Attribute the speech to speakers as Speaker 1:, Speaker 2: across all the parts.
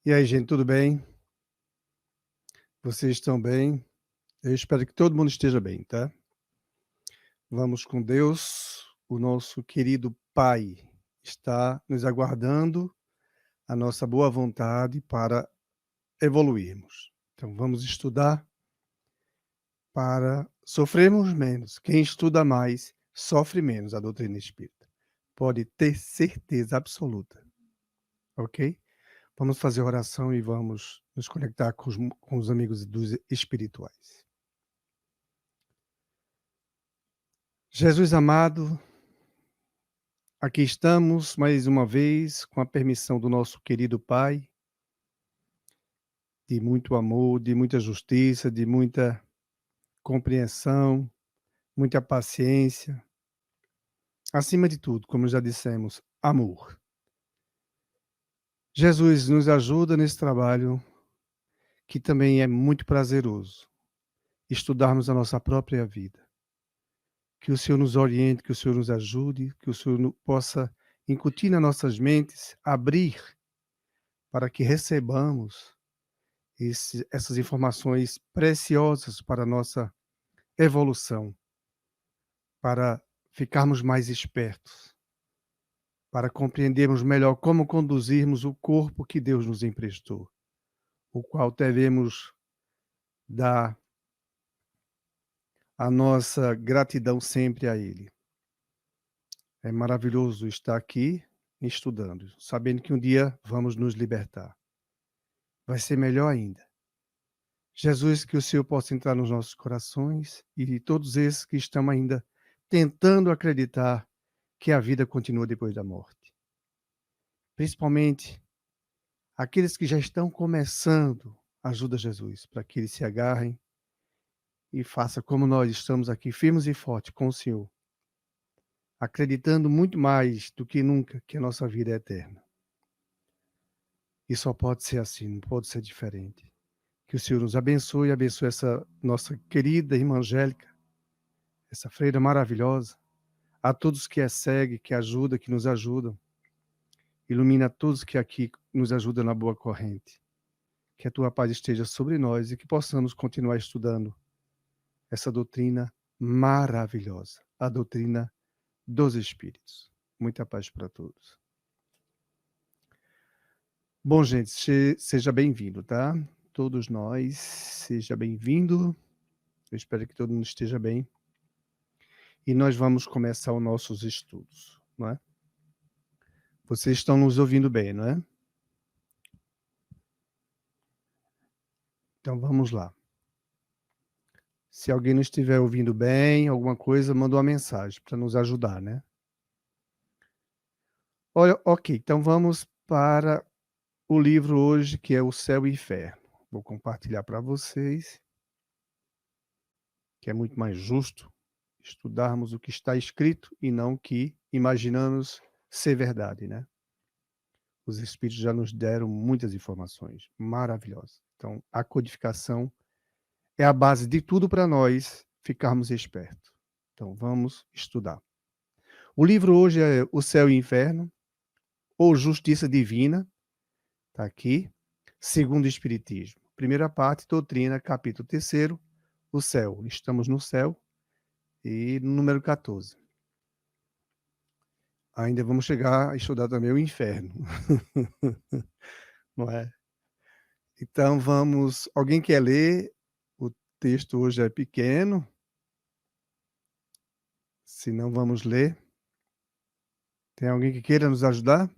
Speaker 1: E aí, gente, tudo bem? Vocês estão bem? Eu espero que todo mundo esteja bem, tá? Vamos com Deus. O nosso querido Pai está nos aguardando a nossa boa vontade para evoluirmos. Então, vamos estudar para sofrermos menos. Quem estuda mais sofre menos a doutrina espírita. Pode ter certeza absoluta, ok? Vamos fazer oração e vamos nos conectar com os amigos dos espirituais. Jesus amado, aqui estamos mais uma vez com a permissão do nosso querido Pai, de muito amor, de muita justiça, de muita compreensão, muita paciência. Acima de tudo, como já dissemos, amor. Jesus nos ajuda nesse trabalho que também é muito prazeroso, estudarmos a nossa própria vida. Que o Senhor nos oriente, que o Senhor nos ajude, que o Senhor possa incutir nas nossas mentes, abrir para que recebamos essas informações preciosas para a nossa evolução, para ficarmos mais espertos, para compreendermos melhor como conduzirmos o corpo que Deus nos emprestou, o qual devemos dar a nossa gratidão sempre a Ele. É maravilhoso estar aqui estudando, sabendo que um dia vamos nos libertar. Vai ser melhor ainda. Jesus, que o Senhor possa entrar nos nossos corações e todos esses que estão ainda tentando acreditar que a vida continua depois da morte. Principalmente aqueles que já estão começando, ajuda Jesus, para que eles se agarrem e façam como nós estamos aqui, firmes e fortes com o Senhor, acreditando muito mais do que nunca que a nossa vida é eterna. E só pode ser assim, não pode ser diferente. Que o Senhor nos abençoe essa nossa querida irmã Angélica, essa freira maravilhosa, a todos que a seguem, que ajuda, que nos ajudam. Ilumina todos que aqui nos ajudam na boa corrente. Que a tua paz esteja sobre nós e que possamos continuar estudando essa doutrina maravilhosa, a doutrina dos Espíritos. Muita paz para todos. Bom, gente, seja bem-vindo, tá? Todos nós, seja bem-vindo. Eu espero que todo mundo esteja bem. E nós vamos começar os nossos estudos, não é? Vocês estão nos ouvindo bem, não é? Então vamos lá. Se alguém não estiver ouvindo bem, alguma coisa, manda uma mensagem para nos ajudar, né? Olha, ok, então vamos para o livro hoje, que é O Céu e Inferno. Vou compartilhar para vocês, que é muito mais justo estudarmos o que está escrito e não o que imaginamos ser verdade, né? Os Espíritos já nos deram muitas informações maravilhosas. Então, a codificação é a base de tudo para nós ficarmos espertos. Então, vamos estudar. O livro hoje é O Céu e Inferno, ou Justiça Divina, está aqui, segundo o Espiritismo. Primeira parte, doutrina, capítulo 3º, o céu. Estamos no céu, e no número 14. Ainda vamos chegar a estudar também o inferno. Não é? Então, vamos... Alguém quer ler? O texto hoje é pequeno. Se não, vamos ler. Tem alguém que queira nos ajudar?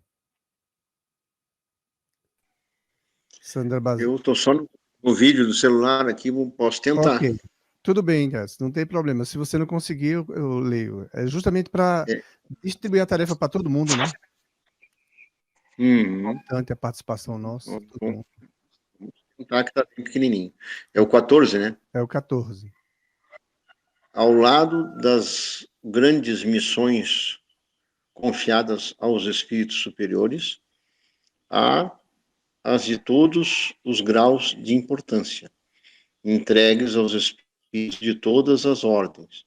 Speaker 1: Sandra Basílio.
Speaker 2: Eu estou só no vídeo do celular aqui, posso tentar.
Speaker 1: Ok. Tudo bem, Gats, não tem problema. Se você não conseguir, eu leio. É justamente para distribuir a tarefa para todo mundo, né? Importante a participação nossa. Todo mundo.
Speaker 2: Vamos tentar, que está bem pequenininho. É o 14, né?
Speaker 1: É o 14.
Speaker 2: Ao lado das grandes missões confiadas aos espíritos superiores, há as de todos os graus de importância, entregues aos espíritos de todas as ordens.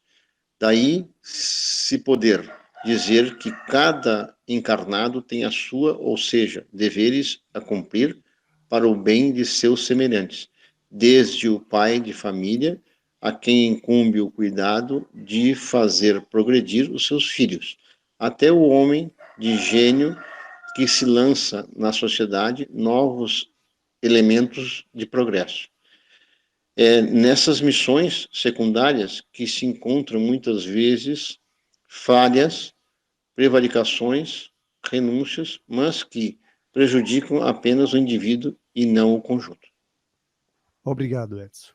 Speaker 2: Daí se poder dizer que cada encarnado tem a sua, ou seja, deveres a cumprir para o bem de seus semelhantes, desde o pai de família, a quem incumbe o cuidado de fazer progredir os seus filhos, até o homem de gênio que se lança na sociedade novos elementos de progresso. É nessas missões secundárias que se encontram muitas vezes falhas, prevaricações, renúncias, mas que prejudicam apenas o indivíduo e não o conjunto.
Speaker 1: Obrigado, Edson.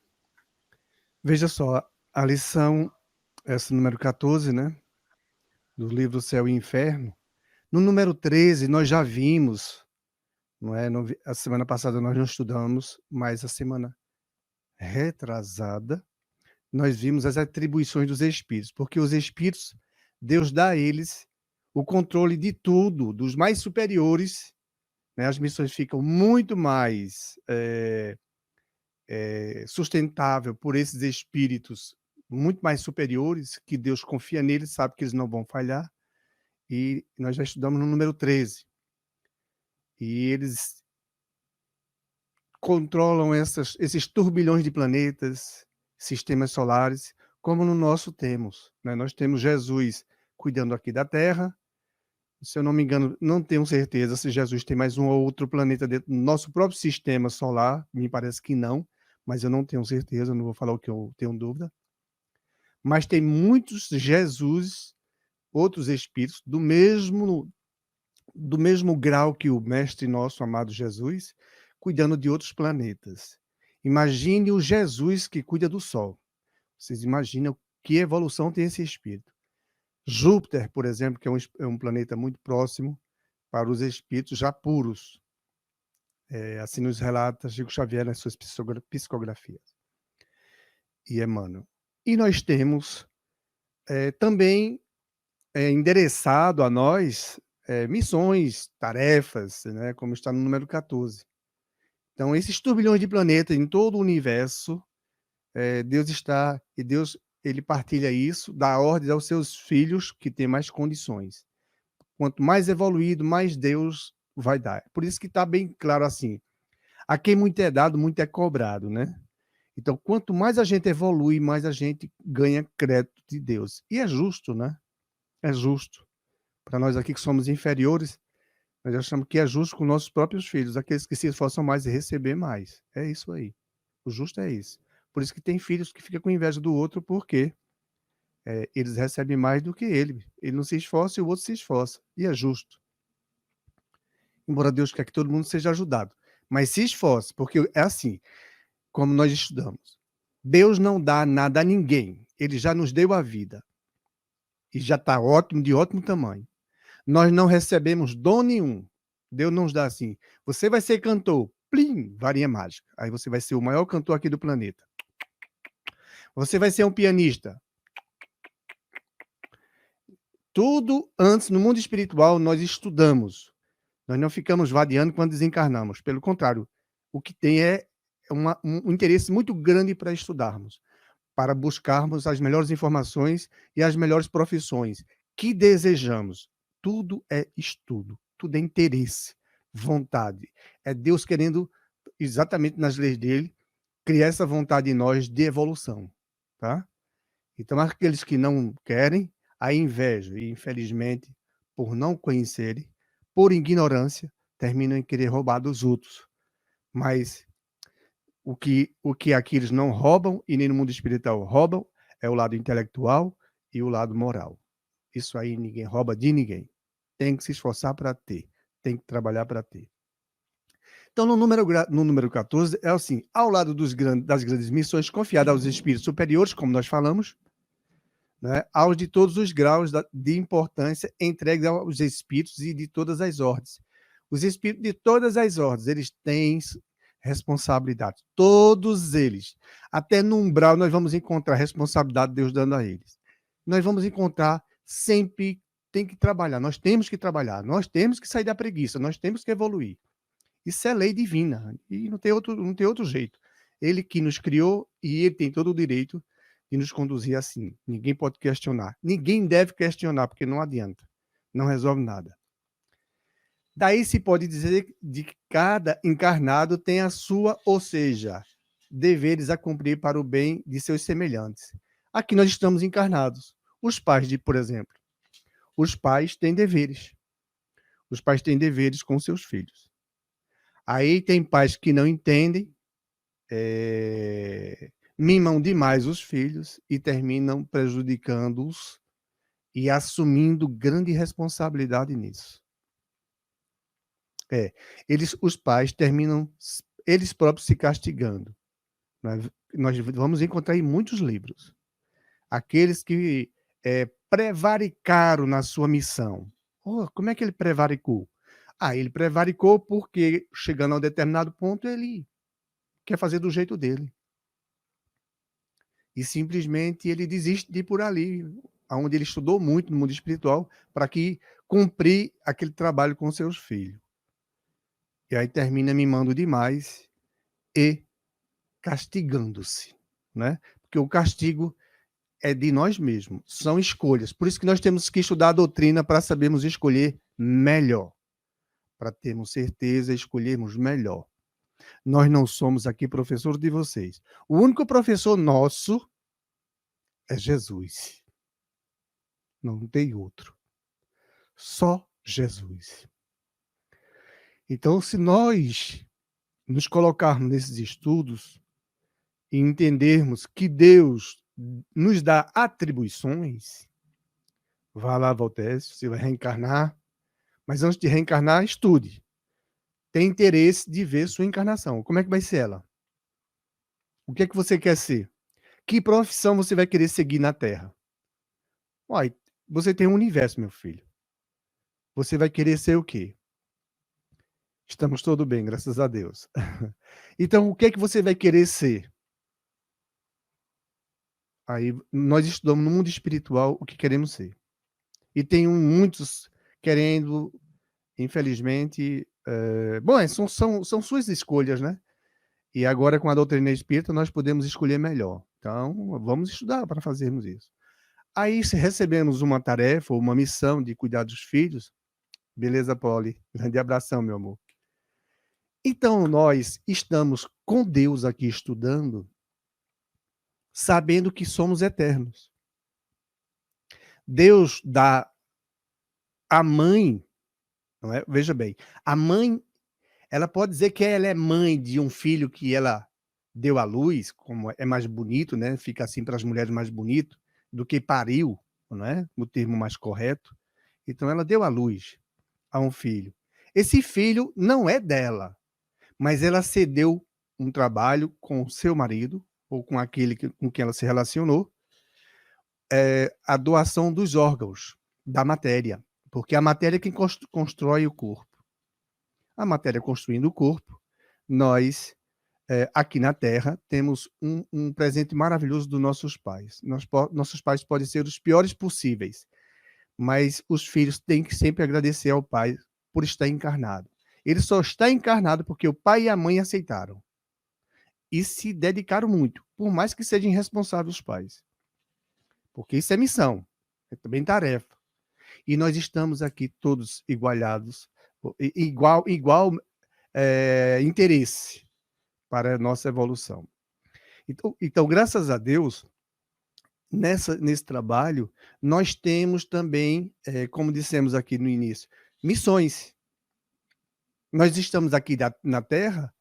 Speaker 1: Veja só, a lição, essa número 14, né? Do livro Céu e Inferno. No número 13, nós já vimos, não é? A semana passada nós não estudamos, mas a semana retrasada, nós vimos as atribuições dos espíritos, porque os espíritos, Deus dá a eles o controle de tudo, dos mais superiores, né? As missões ficam muito mais sustentável por esses espíritos muito mais superiores, que Deus confia neles, sabe que eles não vão falhar, e nós já estudamos no número 13. E eles controlam esses turbilhões de planetas, sistemas solares, como no nosso temos, né? Nós temos Jesus cuidando aqui da Terra. Se eu não me engano, não tenho certeza se Jesus tem mais um ou outro planeta dentro do nosso próprio sistema solar, me parece que não, mas eu não tenho certeza, não vou falar o que eu tenho dúvida. Mas tem muitos Jesus, outros espíritos, do mesmo grau que o mestre nosso amado Jesus, cuidando de outros planetas. Imagine o Jesus que cuida do Sol. Vocês imaginam que evolução tem esse espírito. Júpiter, por exemplo, que é um planeta muito próximo para os espíritos já puros. Assim nos relata Chico Xavier nas suas psicografias. E Emmanuel. E nós temos também endereçado a nós missões, tarefas, né, como está no número 14. Então, esses turbilhões de planetas em todo o universo, Deus está, e Deus ele partilha isso, dá ordens aos seus filhos que têm mais condições. Quanto mais evoluído, mais Deus vai dar. Por isso que está bem claro assim, a quem muito é dado, muito é cobrado, né? Então, quanto mais a gente evolui, mais a gente ganha crédito de Deus. E é justo, né? É justo. Para nós aqui que somos inferiores, nós achamos que é justo com nossos próprios filhos, aqueles que se esforçam mais e receber mais. É isso aí. O justo é isso. Por isso que tem filhos que ficam com inveja do outro, porque eles recebem mais do que ele. Ele não se esforça e o outro se esforça. E é justo. Embora Deus quer que todo mundo seja ajudado. Mas se esforce, porque é assim, como nós estudamos. Deus não dá nada a ninguém. Ele já nos deu a vida. E já está ótimo, de ótimo tamanho. Nós não recebemos dom nenhum. Deus não nos dá assim. Você vai ser cantor. Plim, varinha mágica. Aí você vai ser o maior cantor aqui do planeta. Você vai ser um pianista. Tudo antes, no mundo espiritual, nós estudamos. Nós não ficamos vadiando quando desencarnamos. Pelo contrário, o que tem é um interesse muito grande para estudarmos, para buscarmos as melhores informações e as melhores profissões que desejamos. Tudo é estudo, tudo é interesse, vontade. É Deus querendo, exatamente nas leis dele, criar essa vontade em nós de evolução, tá? Então, aqueles que não querem, a inveja, e infelizmente, por não conhecerem, por ignorância, terminam em querer roubar dos outros. Mas o que aqui eles não roubam, e nem no mundo espiritual roubam, é o lado intelectual e o lado moral. Isso aí ninguém rouba de ninguém. Tem que se esforçar para ter, tem que trabalhar para ter. Então, no número 14, é assim, ao lado das grandes missões confiadas aos espíritos superiores, como nós falamos, né, aos de todos os graus de importância entregues aos espíritos e de todas as ordens. Os espíritos de todas as ordens, eles têm responsabilidade, todos eles. Até no umbral nós vamos encontrar responsabilidade de Deus dando a eles. Nós vamos encontrar sempre, tem que trabalhar, nós temos que trabalhar, nós temos que sair da preguiça, nós temos que evoluir. Isso é lei divina, e não tem outro jeito. Ele que nos criou e ele tem todo o direito de nos conduzir assim. Ninguém pode questionar. Ninguém deve questionar, porque não adianta. Não resolve nada. Daí se pode dizer de que cada encarnado tem a sua, ou seja, deveres a cumprir para o bem de seus semelhantes. Aqui nós estamos encarnados. Os pais, por exemplo, os pais têm deveres. Os pais têm deveres com seus filhos. Aí tem pais que não entendem, mimam demais os filhos e terminam prejudicando-os e assumindo grande responsabilidade nisso. Os pais terminam eles próprios se castigando. Nós vamos encontrar em muitos livros. Aqueles que prevaricaram na sua missão. Como é que ele prevaricou? Ele prevaricou porque, chegando a um determinado ponto, ele quer fazer do jeito dele. E simplesmente ele desiste de ir por ali, onde ele estudou muito no mundo espiritual, para cumprir aquele trabalho com seus filhos. E aí termina mimando demais e castigando-se, né? Porque o castigo é de nós mesmos, são escolhas. Por isso que nós temos que estudar a doutrina para sabermos escolher melhor, para termos certeza, escolhermos melhor. Nós não somos aqui professores de vocês. O único professor nosso é Jesus. Não tem outro. Só Jesus. Então, se nós nos colocarmos nesses estudos e entendermos que Deus nos dá atribuições, vá lá, Voltaire, você vai reencarnar, mas antes de reencarnar, estude. Tem interesse de ver sua encarnação. Como é que vai ser ela? O que é que você quer ser? Que profissão você vai querer seguir na Terra? Olha, você tem um universo, meu filho. Você vai querer ser o quê? Estamos todos bem, graças a Deus. Então, o que é que você vai querer ser? Aí, nós estudamos no mundo espiritual o que queremos ser. E tem muitos querendo, infelizmente... são suas escolhas, né? E agora, com a doutrina espírita, nós podemos escolher melhor. Então, vamos estudar para fazermos isso. Aí, se recebemos uma tarefa ou uma missão de cuidar dos filhos, beleza, Polly? Grande abração, meu amor. Então, nós estamos com Deus aqui estudando, sabendo que somos eternos. Deus dá a mãe, não é? Veja bem, a mãe, ela pode dizer que ela é mãe de um filho que ela deu à luz, como é mais bonito, né? Fica assim para as mulheres mais bonito do que pariu, não é? O termo mais correto. Então, ela deu à luz a um filho. Esse filho não é dela, mas ela cedeu um trabalho com o seu marido, ou com aquele com quem ela se relacionou, a doação dos órgãos, da matéria, porque a matéria é quem constrói o corpo. A matéria construindo o corpo, nós, aqui na Terra, temos um presente maravilhoso dos nossos pais. Nossos pais podem ser os piores possíveis, mas os filhos têm que sempre agradecer ao pai por estar encarnado. Ele só está encarnado porque o pai e a mãe aceitaram. E se dedicaram muito, por mais que sejam irresponsáveis os pais. Porque isso é missão, é também tarefa. E nós estamos aqui todos igualados, igual interesse para a nossa evolução. Então, graças a Deus, nesse trabalho, nós temos também, como dissemos aqui no início, missões. Nós estamos aqui na Terra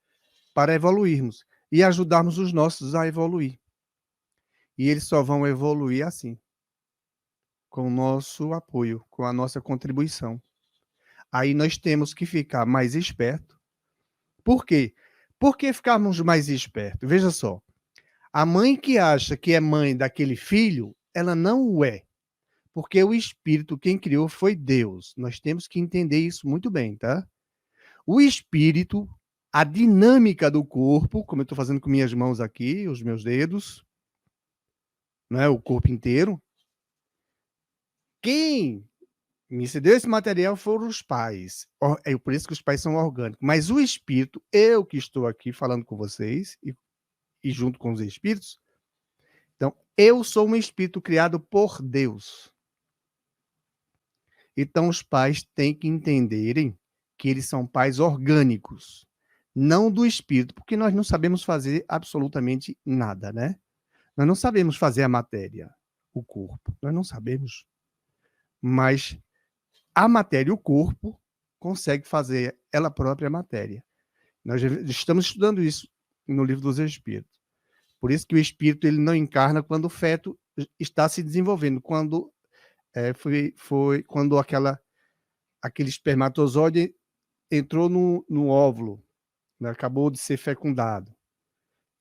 Speaker 1: para evoluirmos e ajudarmos os nossos a evoluir. E eles só vão evoluir assim, com o nosso apoio, com a nossa contribuição. Aí nós temos que ficar mais esperto. Por quê? Por que ficarmos mais espertos? Veja só, a mãe que acha que é mãe daquele filho, ela não o é. Porque o espírito, quem criou foi Deus. Nós temos que entender isso muito bem, tá? O espírito, a dinâmica do corpo, como eu estou fazendo com minhas mãos aqui, os meus dedos, não é? O corpo inteiro. Quem me cedeu esse material foram os pais. É por isso que os pais são orgânicos. Mas o espírito, eu que estou aqui falando com vocês, e junto com os espíritos, então, eu sou um espírito criado por Deus. Então, os pais têm que entenderem que eles são pais orgânicos, não do espírito, porque nós não sabemos fazer absolutamente nada, né? Nós não sabemos fazer a matéria, o corpo, nós não sabemos. Mas a matéria, o corpo, consegue fazer ela própria a matéria. Nós estamos estudando isso no Livro dos Espíritos. Por isso que o espírito ele não encarna quando o feto está se desenvolvendo, quando quando aquele espermatozoide entrou no óvulo, né, acabou de ser fecundado.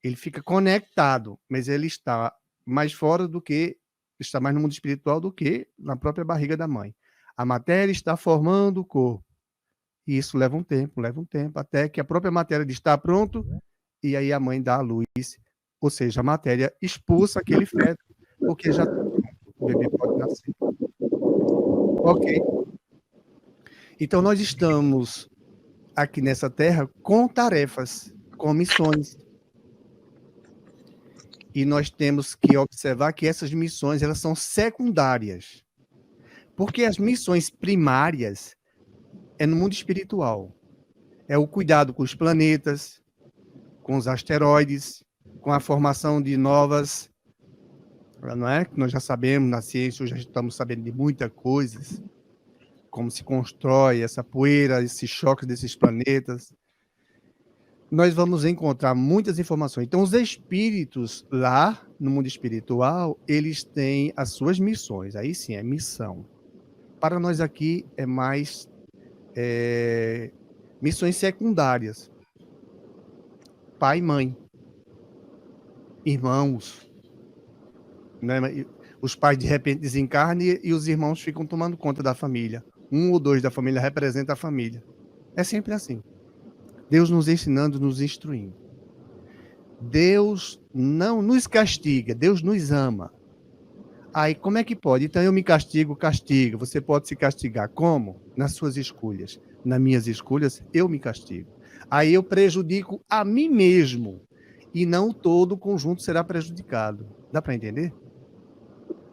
Speaker 1: Ele fica conectado, mas ele está mais fora do que, está mais no mundo espiritual do que na própria barriga da mãe. A matéria está formando o corpo. E isso leva um tempo, até que a própria matéria está pronto, e aí a mãe dá a luz, ou seja, a matéria expulsa aquele feto, porque já está pronto, o bebê pode nascer. Ok. Então, nós estamos aqui nessa terra com tarefas, com missões. E nós temos que observar que essas missões elas são secundárias. Porque as missões primárias é no mundo espiritual. É o cuidado com os planetas, com os asteroides, com a formação de novas, não é? Nós já sabemos na ciência, já estamos sabendo de muitas coisas, como se constrói essa poeira, esses choques desses planetas. Nós vamos encontrar muitas informações. Então, os espíritos lá no mundo espiritual, eles têm as suas missões. Aí sim, é missão. Para nós aqui é mais missões secundárias. Pai e mãe, irmãos, né? Os pais de repente desencarnam e os irmãos ficam tomando conta da família. Um ou dois da família representa a família. É sempre assim. Deus nos ensinando, nos instruindo. Deus não nos castiga, Deus nos ama. Aí, como é que pode? Então, eu me castigo, castiga. Você pode se castigar. Como? Nas suas escolhas. Nas minhas escolhas, eu me castigo. Aí eu prejudico a mim mesmo. E não todo o conjunto será prejudicado. Dá para entender?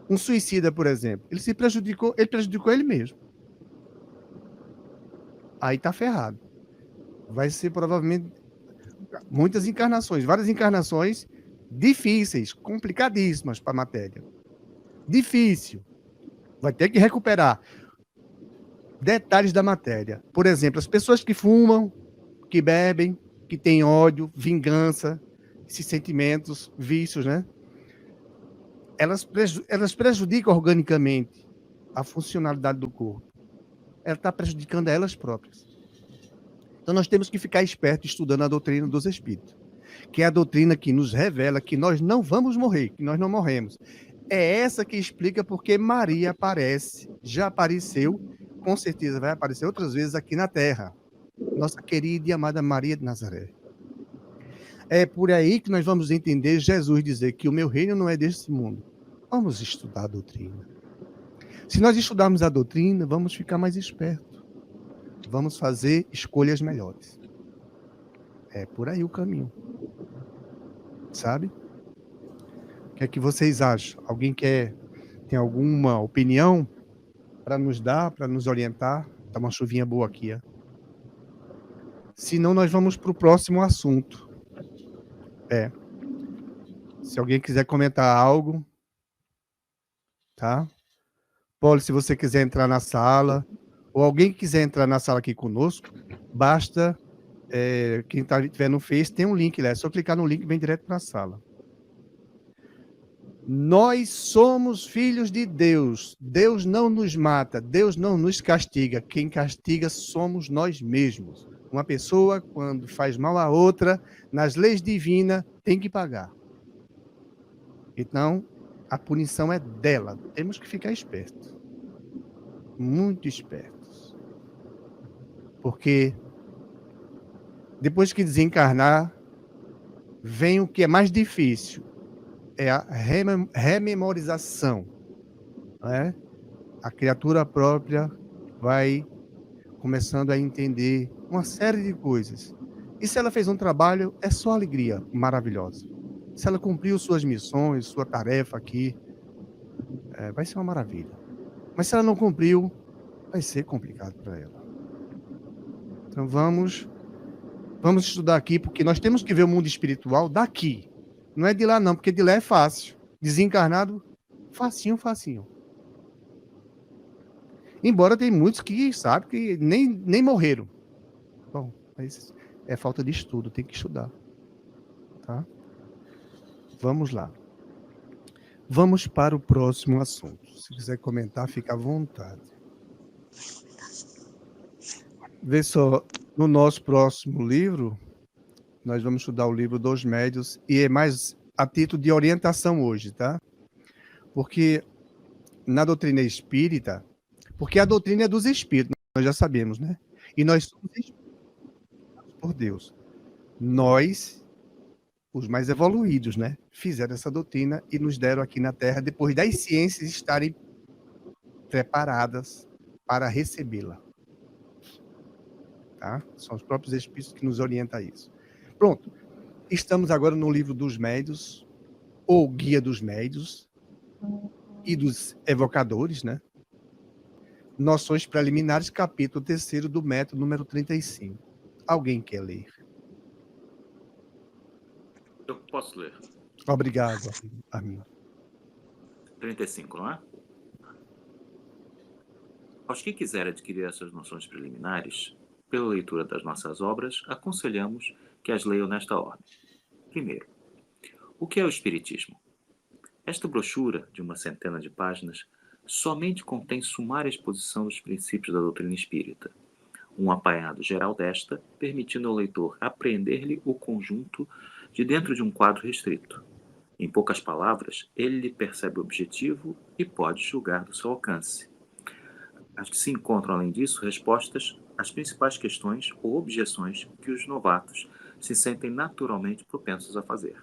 Speaker 1: Um suicida, por exemplo, ele prejudicou ele mesmo. Aí tá ferrado. Vai ser provavelmente muitas encarnações, várias encarnações difíceis, complicadíssimas para a matéria. Difícil. Vai ter que recuperar detalhes da matéria. Por exemplo, as pessoas que fumam, que bebem, que têm ódio, vingança, esses sentimentos, vícios, né? Elas prejudicam organicamente a funcionalidade do corpo. Ela está prejudicando a elas próprias. Então, nós temos que ficar espertos estudando a doutrina dos espíritos, que é a doutrina que nos revela que nós não vamos morrer, que nós não morremos. É essa que explica porque Maria aparece, já apareceu, com certeza vai aparecer outras vezes aqui na Terra. Nossa querida e amada Maria de Nazaré. É por aí que nós vamos entender Jesus dizer que o meu reino não é deste mundo. Vamos estudar a doutrina. Se nós estudarmos a doutrina, vamos ficar mais espertos. Vamos fazer escolhas melhores. É por aí o caminho. Sabe? O que é que vocês acham? Alguém tem alguma opinião para nos dar, para nos orientar? Tá uma chuvinha boa aqui, ó. Senão nós vamos para o próximo assunto. Se alguém quiser comentar algo, tá? Paulo, se você quiser entrar na sala, ou alguém quiser entrar na sala aqui conosco, basta, quem estiver no Face, tem um link lá, é só clicar no link e vem direto para a sala. Nós somos filhos de Deus. Deus não nos mata, Deus não nos castiga. Quem castiga somos nós mesmos. Uma pessoa, quando faz mal a outra, nas leis divinas, tem que pagar. Então, a punição é dela. Temos que ficar espertos. Muito espertos. Porque depois que desencarnar, vem o que é mais difícil. É a rememorização. Né? A criatura própria vai começando a entender uma série de coisas. E se ela fez um trabalho, é só alegria maravilhosa. Se ela cumpriu suas missões, sua tarefa aqui, vai ser uma maravilha. Mas se ela não cumpriu, vai ser complicado para ela. Então vamos estudar aqui, porque nós temos que ver o mundo espiritual daqui. Não é de lá não, porque de lá é fácil. Desencarnado, facinho, facinho. Embora tem muitos que sabem que nem morreram. Bom, mas é falta de estudo, tem que estudar. Tá? Vamos lá. Vamos para o próximo assunto. Se quiser comentar, fica à vontade. Vê só, no nosso próximo livro, nós vamos estudar o livro dos médiuns, e é mais a título de orientação hoje, tá? Porque na doutrina espírita, porque a doutrina é dos espíritos, nós já sabemos, né? E nós somos espíritos por Deus. Nós, os mais evoluídos, né? Fizeram essa doutrina e nos deram aqui na Terra, depois das ciências estarem preparadas para recebê-la. Tá? São os próprios espíritos que nos orientam a isso. Pronto. Estamos agora no livro dos médiuns, ou Guia dos Médiuns, e dos evocadores, né? Noções preliminares, capítulo 3º do método número 35. Alguém quer ler?
Speaker 3: Eu posso ler.
Speaker 1: Obrigado, Armin.
Speaker 3: 35, não é? Aos que quiserem adquirir essas noções preliminares, pela leitura das nossas obras, aconselhamos que as leiam nesta ordem. Primeiro, o que é o Espiritismo? Esta brochura, de uma centena de páginas, somente contém sumária exposição dos princípios da doutrina espírita, um apanhado geral desta, permitindo ao leitor apreender-lhe o conjunto de dentro de um quadro restrito. Em poucas palavras, ele lhe percebe o objetivo e pode julgar do seu alcance. As que se encontram, além disso, respostas às principais questões ou objeções que os novatos se sentem naturalmente propensos a fazer.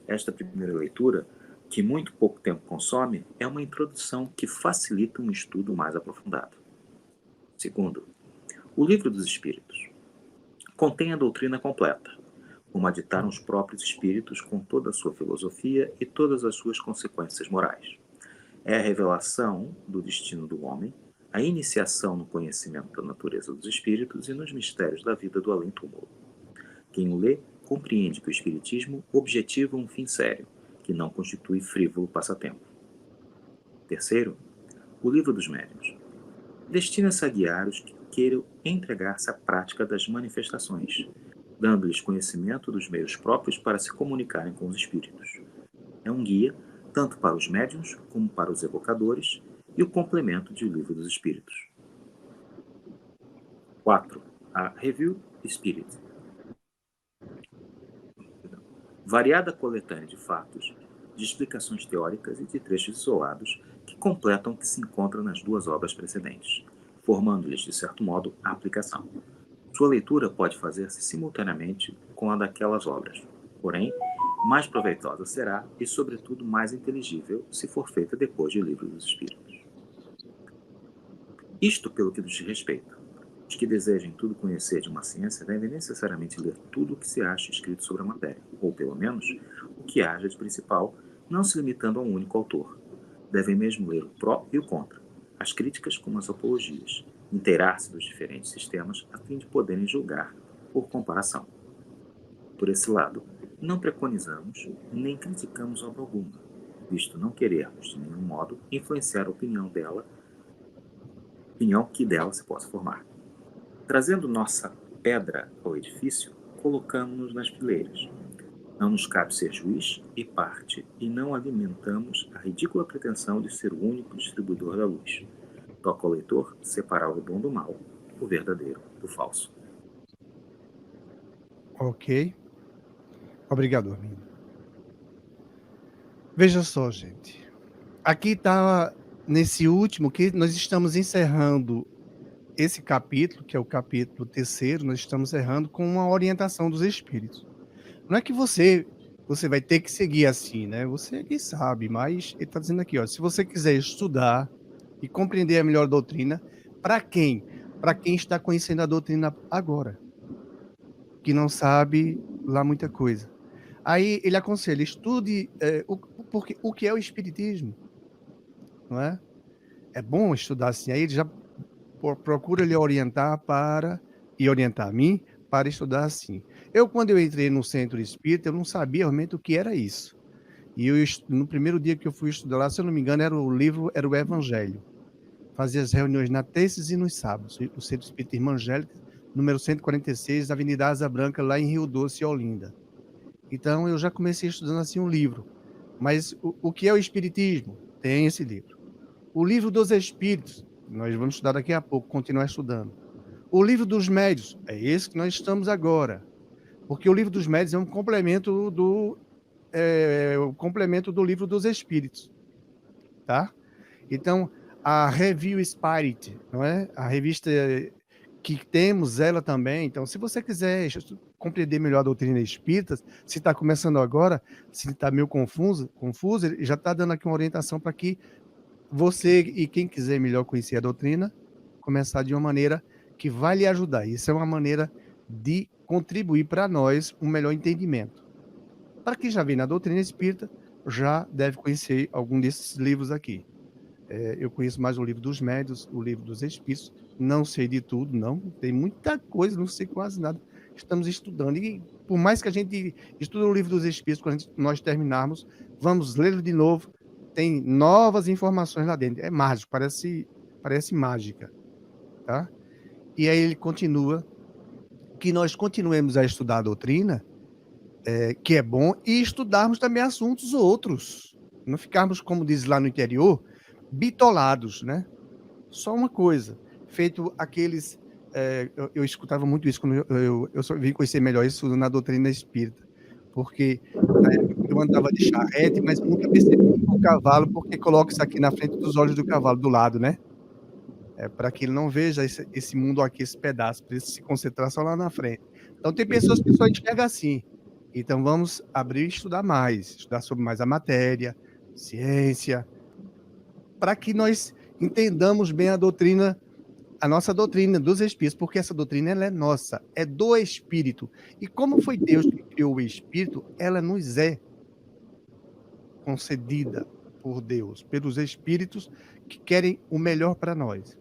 Speaker 3: Esta primeira leitura, que muito pouco tempo consome, é uma introdução que facilita um estudo mais aprofundado. Segundo, o Livro dos Espíritos contém a doutrina completa, como a ditaram os próprios espíritos com toda a sua filosofia e todas as suas consequências morais. É a revelação do destino do homem, a iniciação no conhecimento da natureza dos espíritos e nos mistérios da vida do além-túmulo. Quem o lê compreende que o espiritismo objetiva um fim sério, que não constitui frívolo passatempo. Terceiro, o Livro dos Médiuns destina-se a guiar os que queiram entregar-se à prática das manifestações, dando-lhes conhecimento dos meios próprios para se comunicarem com os espíritos. É um guia tanto para os médiuns como para os evocadores e o complemento de O Livro dos Espíritos. 4. A Review Spirit. Variada coletânea de fatos, de explicações teóricas e de trechos isolados que completam o que se encontra nas duas obras precedentes, formando-lhes, de certo modo, a aplicação. Sua leitura pode fazer-se simultaneamente com a daquelas obras, porém, mais proveitosa será e, sobretudo, mais inteligível se for feita depois de O Livro dos Espíritos. Isto pelo que diz respeito. Os que desejem tudo conhecer de uma ciência devem necessariamente ler tudo o que se acha escrito sobre a matéria, ou, pelo menos, o que haja de principal, não se limitando a um único autor. Devem mesmo ler o pró e o contra, as críticas como as apologias, inteirar-se dos diferentes sistemas a fim de poderem julgar por comparação. Por esse lado, não preconizamos nem criticamos obra alguma, visto não querermos, de nenhum modo, influenciar a opinião que dela se possa formar. Trazendo nossa pedra ao edifício, colocamos-nos nas fileiras. Não nos cabe ser juiz e parte, e não alimentamos a ridícula pretensão de ser o único distribuidor da luz. Toca ao leitor separar o bom do mal, o verdadeiro do falso.
Speaker 1: Ok. Obrigado, Armin. Veja só, gente. Aqui está, nesse último, que nós estamos encerrando esse capítulo, que é o capítulo 3º, nós estamos errando com uma orientação dos espíritos. Não é que você vai ter que seguir assim, né? Você que sabe, mas ele está dizendo aqui, ó, se você quiser estudar e compreender a melhor doutrina, para quem? Para quem está conhecendo a doutrina agora, que não sabe lá muita coisa. Aí ele aconselha, estude o que é o espiritismo, não é? É bom estudar assim, aí ele já procura lhe orientar para e orientar a mim para estudar assim. Quando eu entrei no centro espírita, eu não sabia realmente o que era isso. E no primeiro dia que eu fui estudar lá, se eu não me engano, era o Evangelho. Fazia as reuniões na terças e nos sábados. O Centro Espírita Irmã Angélica, número 146, Avenida Asa Branca, lá em Rio Doce, Olinda. Então, eu já comecei estudando assim um livro. Mas o que é o Espiritismo? Tem esse livro. O Livro dos Espíritos, nós vamos estudar daqui a pouco, continuar estudando. O Livro dos Médiuns, é esse que nós estamos agora. Porque o Livro dos Médiuns é um complemento o complemento do Livro dos Espíritos, tá? Então, a Review Spirit, não é? A revista que temos ela também. Então, se você quiser compreender melhor a doutrina espírita, se está começando agora, se está meio confuso, ele já está dando aqui uma orientação para que você e quem quiser melhor conhecer a doutrina, começar de uma maneira que vai lhe ajudar. Isso é uma maneira de contribuir para nós um melhor entendimento. Para quem já vem na doutrina espírita, já deve conhecer algum desses livros aqui. Eu conheço mais o Livro dos Médiuns, o Livro dos Espíritos, não sei de tudo, não, tem muita coisa, não sei quase nada. Estamos estudando, e por mais que a gente estude o Livro dos Espíritos, quando nós terminarmos, vamos lê-lo de novo, tem novas informações lá dentro, é mágico, parece mágica, tá? E aí ele continua, que nós continuemos a estudar a doutrina, que é bom, e estudarmos também assuntos outros, não ficarmos, como diz lá no interior, bitolados, né? Só uma coisa, feito aqueles... eu escutava muito isso quando eu só vim conhecer melhor isso na doutrina espírita, porque na época eu andava de charrete, mas nunca percebi o cavalo, porque coloca isso aqui na frente dos olhos do cavalo, do lado, né? Para que ele não veja esse mundo aqui, esse pedaço, para ele se concentrar só lá na frente. Então, tem pessoas que só enxergam assim. Então, vamos abrir e estudar mais, estudar sobre mais a matéria, ciência, para que nós entendamos bem a doutrina, a nossa doutrina dos Espíritos, porque essa doutrina ela é nossa, é do Espírito. E como foi Deus que criou o Espírito, ela nos é concedida por Deus, pelos Espíritos que querem o melhor para nós.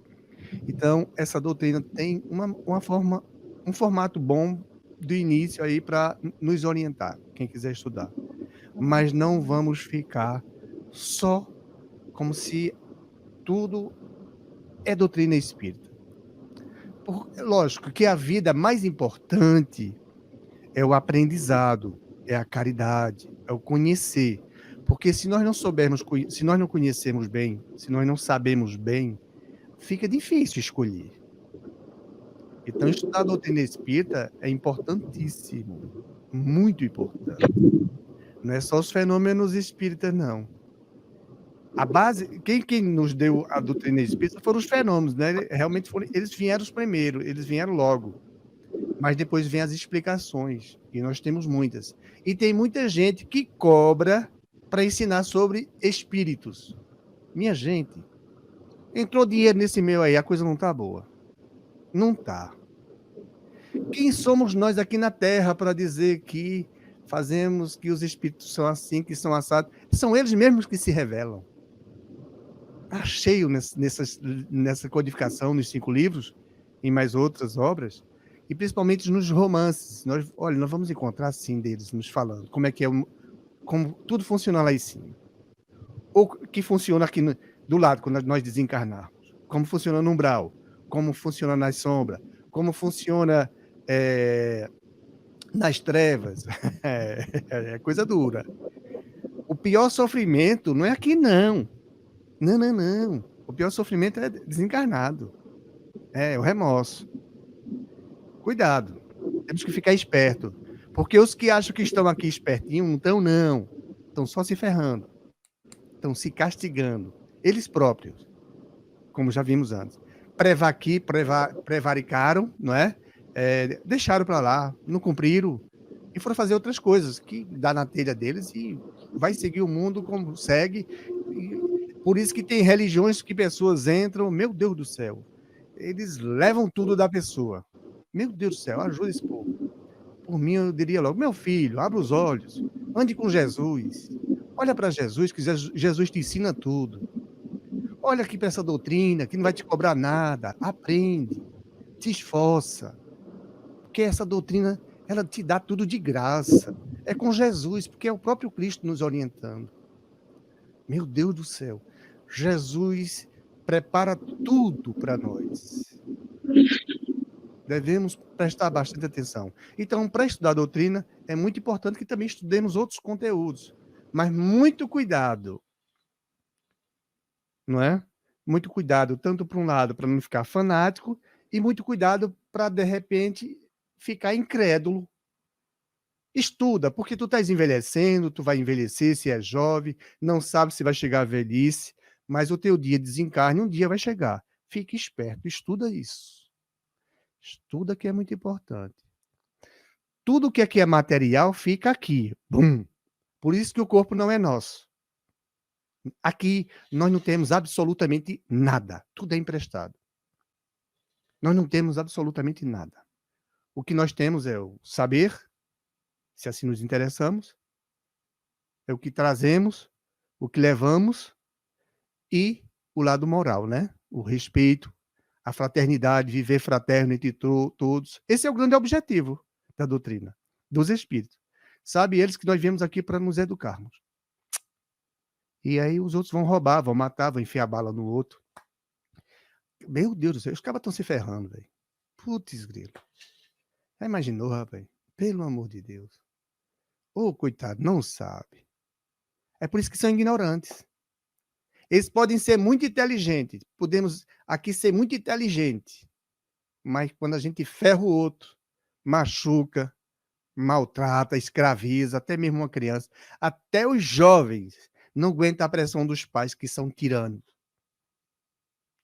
Speaker 1: Então, essa doutrina tem um formato bom do início aí para nos orientar, quem quiser estudar. Mas não vamos ficar só como se tudo é doutrina espírita. Lógico que a vida mais importante é o aprendizado, é a caridade, é o conhecer. Porque se nós não soubermos, se nós não conhecermos bem, se nós não sabemos bem, fica difícil escolher. Então, estudar a doutrina espírita é importantíssimo, muito importante. Não é só os fenômenos espíritas, não. A base, quem nos deu a doutrina espírita foram os fenômenos, né? Realmente eles vieram os primeiros, eles vieram logo. Mas depois vem as explicações, e nós temos muitas. E tem muita gente que cobra para ensinar sobre espíritos. Minha gente, entrou dinheiro nesse meio aí, a coisa não tá boa. Não tá. Quem somos nós aqui na Terra para dizer que fazemos, que os espíritos são assim, que são assados? São eles mesmos que se revelam. Está cheio nessa codificação, nos 5 livros, em mais outras obras, e principalmente nos romances. Nós vamos encontrar, sim, deles nos falando como é que como tudo funciona lá em cima. Ou que funciona aqui do lado, quando nós desencarnarmos. Como funciona no umbral, como funciona nas sombras, como funciona nas trevas. É coisa dura. O pior sofrimento não é aqui, não. Não. O pior sofrimento é desencarnado. É o remorso. Cuidado. Temos que ficar esperto. Porque os que acham que estão aqui espertinho, não. Estão só se ferrando. Estão se castigando. Eles próprios. Como já vimos antes. Prevaricaram, não é? Deixaram para lá, não cumpriram. E foram fazer outras coisas que dá na telha deles e vai seguir o mundo como segue. Por isso que tem religiões que pessoas entram, meu Deus do céu, eles levam tudo da pessoa. Meu Deus do céu, ajuda esse povo. Por mim, eu diria logo, meu filho, abra os olhos, ande com Jesus. Olha para Jesus, que Jesus te ensina tudo. Olha aqui para essa doutrina, que não vai te cobrar nada. Aprende, te esforça. Porque essa doutrina, ela te dá tudo de graça. É com Jesus, porque é o próprio Cristo nos orientando. Meu Deus do céu. Jesus prepara tudo para nós. Devemos prestar bastante atenção. Então, para estudar a doutrina, é muito importante que também estudemos outros conteúdos. Mas muito cuidado, não é? Muito cuidado, tanto para um lado, para não ficar fanático, e muito cuidado para, de repente, ficar incrédulo. Estuda, porque tu estás envelhecendo, tu vai envelhecer se é jovem, não sabe se vai chegar à velhice, mas o teu dia de desencarne, um dia vai chegar. Fique esperto, estuda isso. Estuda que é muito importante. Tudo que aqui é material fica aqui. Bum. Por isso que o corpo não é nosso. Aqui nós não temos absolutamente nada. Tudo é emprestado. Nós não temos absolutamente nada. O que nós temos é o saber, se assim nos interessamos, é o que trazemos, o que levamos e o lado moral, né? O respeito, a fraternidade, viver fraterno entre todos. Esse é o grande objetivo da doutrina, dos espíritos. Sabe eles que nós viemos aqui para nos educarmos. E aí os outros vão roubar, vão matar, vão enfiar bala no outro. Meu Deus do céu, os cabas estão se ferrando, velho. Putz, grilo. Já imaginou, rapaz? Pelo amor de Deus. Ô, coitado, não sabe. É por isso que são ignorantes. Eles podem ser muito inteligentes. Podemos aqui ser muito inteligentes. Mas quando a gente ferra o outro, machuca, maltrata, escraviza, até mesmo uma criança, até os jovens não aguentam a pressão dos pais que são tiranos.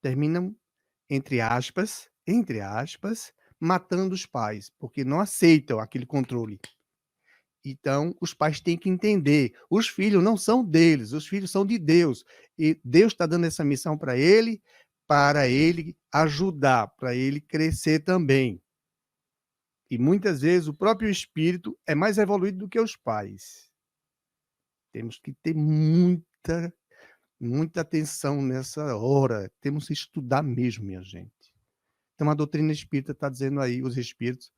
Speaker 1: Terminam, entre aspas, matando os pais, porque não aceitam aquele controle. Então, os pais têm que entender, os filhos não são deles, os filhos são de Deus. E Deus está dando essa missão para ele ajudar, para ele crescer também. E muitas vezes o próprio espírito é mais evoluído do que os pais. Temos que ter muita atenção nessa hora. Temos que estudar mesmo, minha gente. Então, a doutrina espírita está dizendo aí, os espíritos,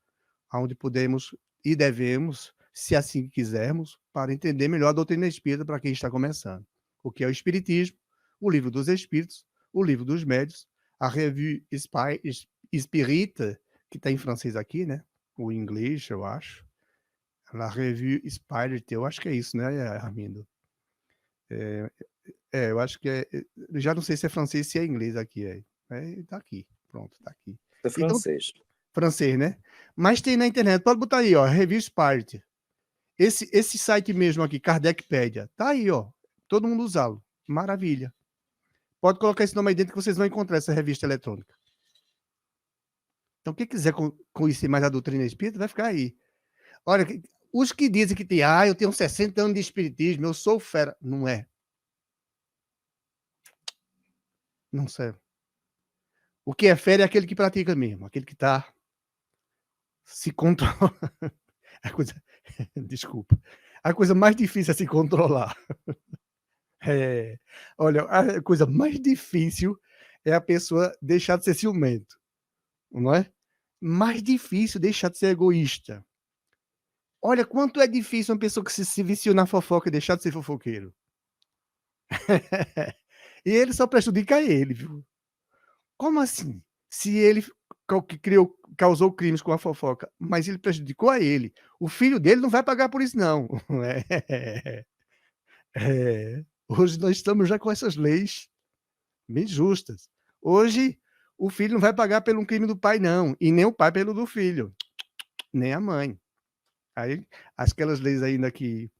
Speaker 1: aonde podemos e devemos, se assim quisermos, para entender melhor a doutrina espírita para quem está começando. O que é o espiritismo, o livro dos espíritos, o livro dos médios, a revue Espírita, que está em francês aqui, né? O inglês, eu acho. A revue Espírita, eu acho que é isso, né, Armindo? Eu acho que é. Já não sei se é francês, se é inglês aqui. Tá aqui, pronto, tá aqui.
Speaker 3: É francês.
Speaker 1: Então, francês, né? Mas tem na internet, pode botar aí, ó, Revue Espírita. Esse site mesmo aqui, Kardecpedia, tá aí, ó. Todo mundo usá-lo. Maravilha. Pode colocar esse nome aí dentro que vocês vão encontrar essa revista eletrônica. Então, quem quiser conhecer mais a doutrina espírita, vai ficar aí. Olha, os que dizem que tem, eu tenho 60 anos de espiritismo, eu sou fera. Não é. Não serve. O que é fera é aquele que pratica mesmo, aquele que está se controlando. Desculpa. A coisa mais difícil é se controlar. Olha, a coisa mais difícil é a pessoa deixar de ser ciumento, não é? Mais difícil deixar de ser egoísta. Olha quanto é difícil uma pessoa que se viciou na fofoca deixar de ser fofoqueiro. E ele só prejudica ele, viu? Como assim? Se ele que causou crimes com a fofoca, mas ele prejudicou a ele. O filho dele não vai pagar por isso, não. Hoje nós estamos já com essas leis bem justas. Hoje, o filho não vai pagar pelo crime do pai, não. E nem o pai pelo do filho. Nem a mãe. Aí, aquelas leis ainda que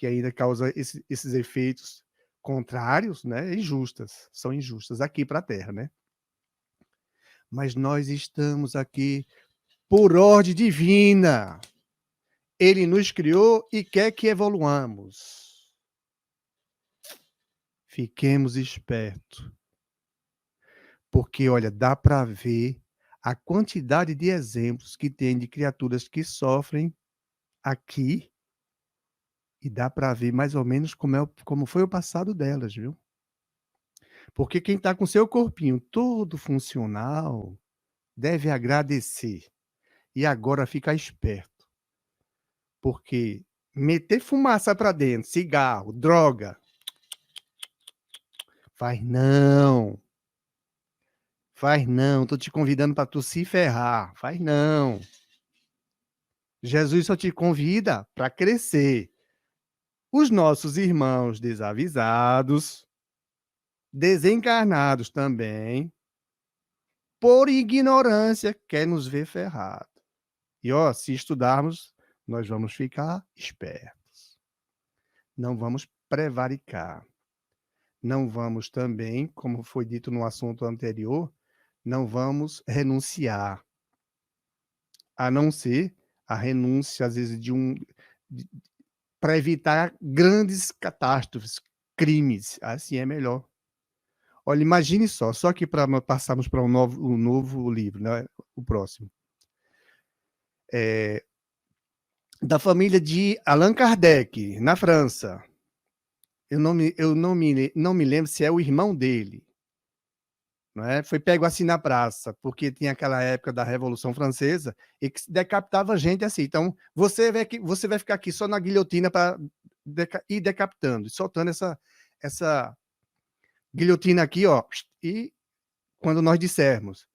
Speaker 1: ainda causam esses efeitos contrários, né? Injustas. São injustas aqui para a Terra, né? Mas nós estamos aqui por ordem divina. Ele nos criou e quer que evoluamos. Fiquemos espertos. Porque, olha, dá para ver a quantidade de exemplos que tem de criaturas que sofrem aqui e dá para ver mais ou menos como foi o passado delas, viu? Porque quem está com seu corpinho todo funcional deve agradecer. E agora fica esperto. Porque meter fumaça para dentro, cigarro, droga, faz não. Faz não. Tô te convidando para tu se ferrar. Faz não. Jesus só te convida para crescer. Os nossos irmãos desavisados, desencarnados também, por ignorância, quer nos ver ferrado. E ó, se estudarmos, nós vamos ficar espertos. Não vamos prevaricar. Não vamos também, como foi dito no assunto anterior, não vamos renunciar. A não ser a renúncia, às vezes, para evitar grandes catástrofes, crimes. Assim é melhor. Olha, imagine só que para passarmos para um novo livro, né? O próximo. Da família de Allan Kardec, na França. Eu não me lembro se é o irmão dele. Não é? Foi pego assim na praça, porque tinha aquela época da Revolução Francesa e que decapitava gente assim. Então, você vai ficar aqui só na guilhotina para ir decapitando, soltando essa guilhotina aqui, ó. E quando nós dissermos,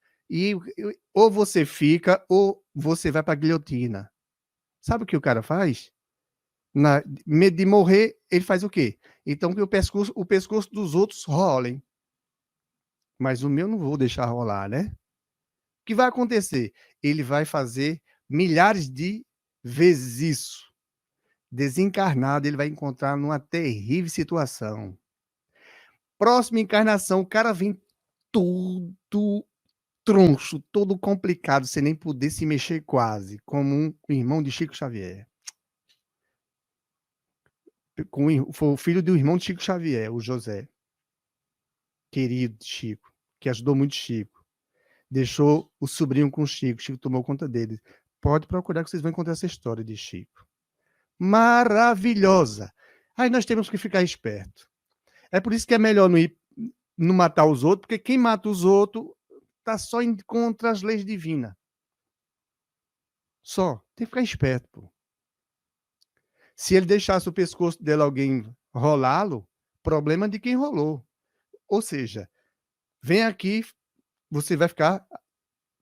Speaker 1: ou você fica ou você vai para a guilhotina. Sabe o que o cara faz? Medo de morrer, ele faz o quê? Então que o pescoço dos outros rolem. Mas o meu não vou deixar rolar, né? O que vai acontecer? Ele vai fazer milhares de vezes isso. Desencarnado, ele vai encontrar numa terrível situação. Próxima encarnação, o cara vem tudo troncho, todo complicado, sem nem poder se mexer quase, como um irmão de Chico Xavier. Foi o filho do irmão de Chico Xavier, o José. Querido Chico, que ajudou muito Chico. Deixou o sobrinho com o Chico tomou conta dele. Pode procurar que vocês vão encontrar essa história de Chico. Maravilhosa. Aí nós temos que ficar esperto. É por isso que é melhor não matar os outros, porque quem mata os outros está só contra as leis divinas. Só. Tem que ficar esperto, pô. Se ele deixasse o pescoço dele alguém rolá-lo, problema de quem rolou. Ou seja, vem aqui, você vai ficar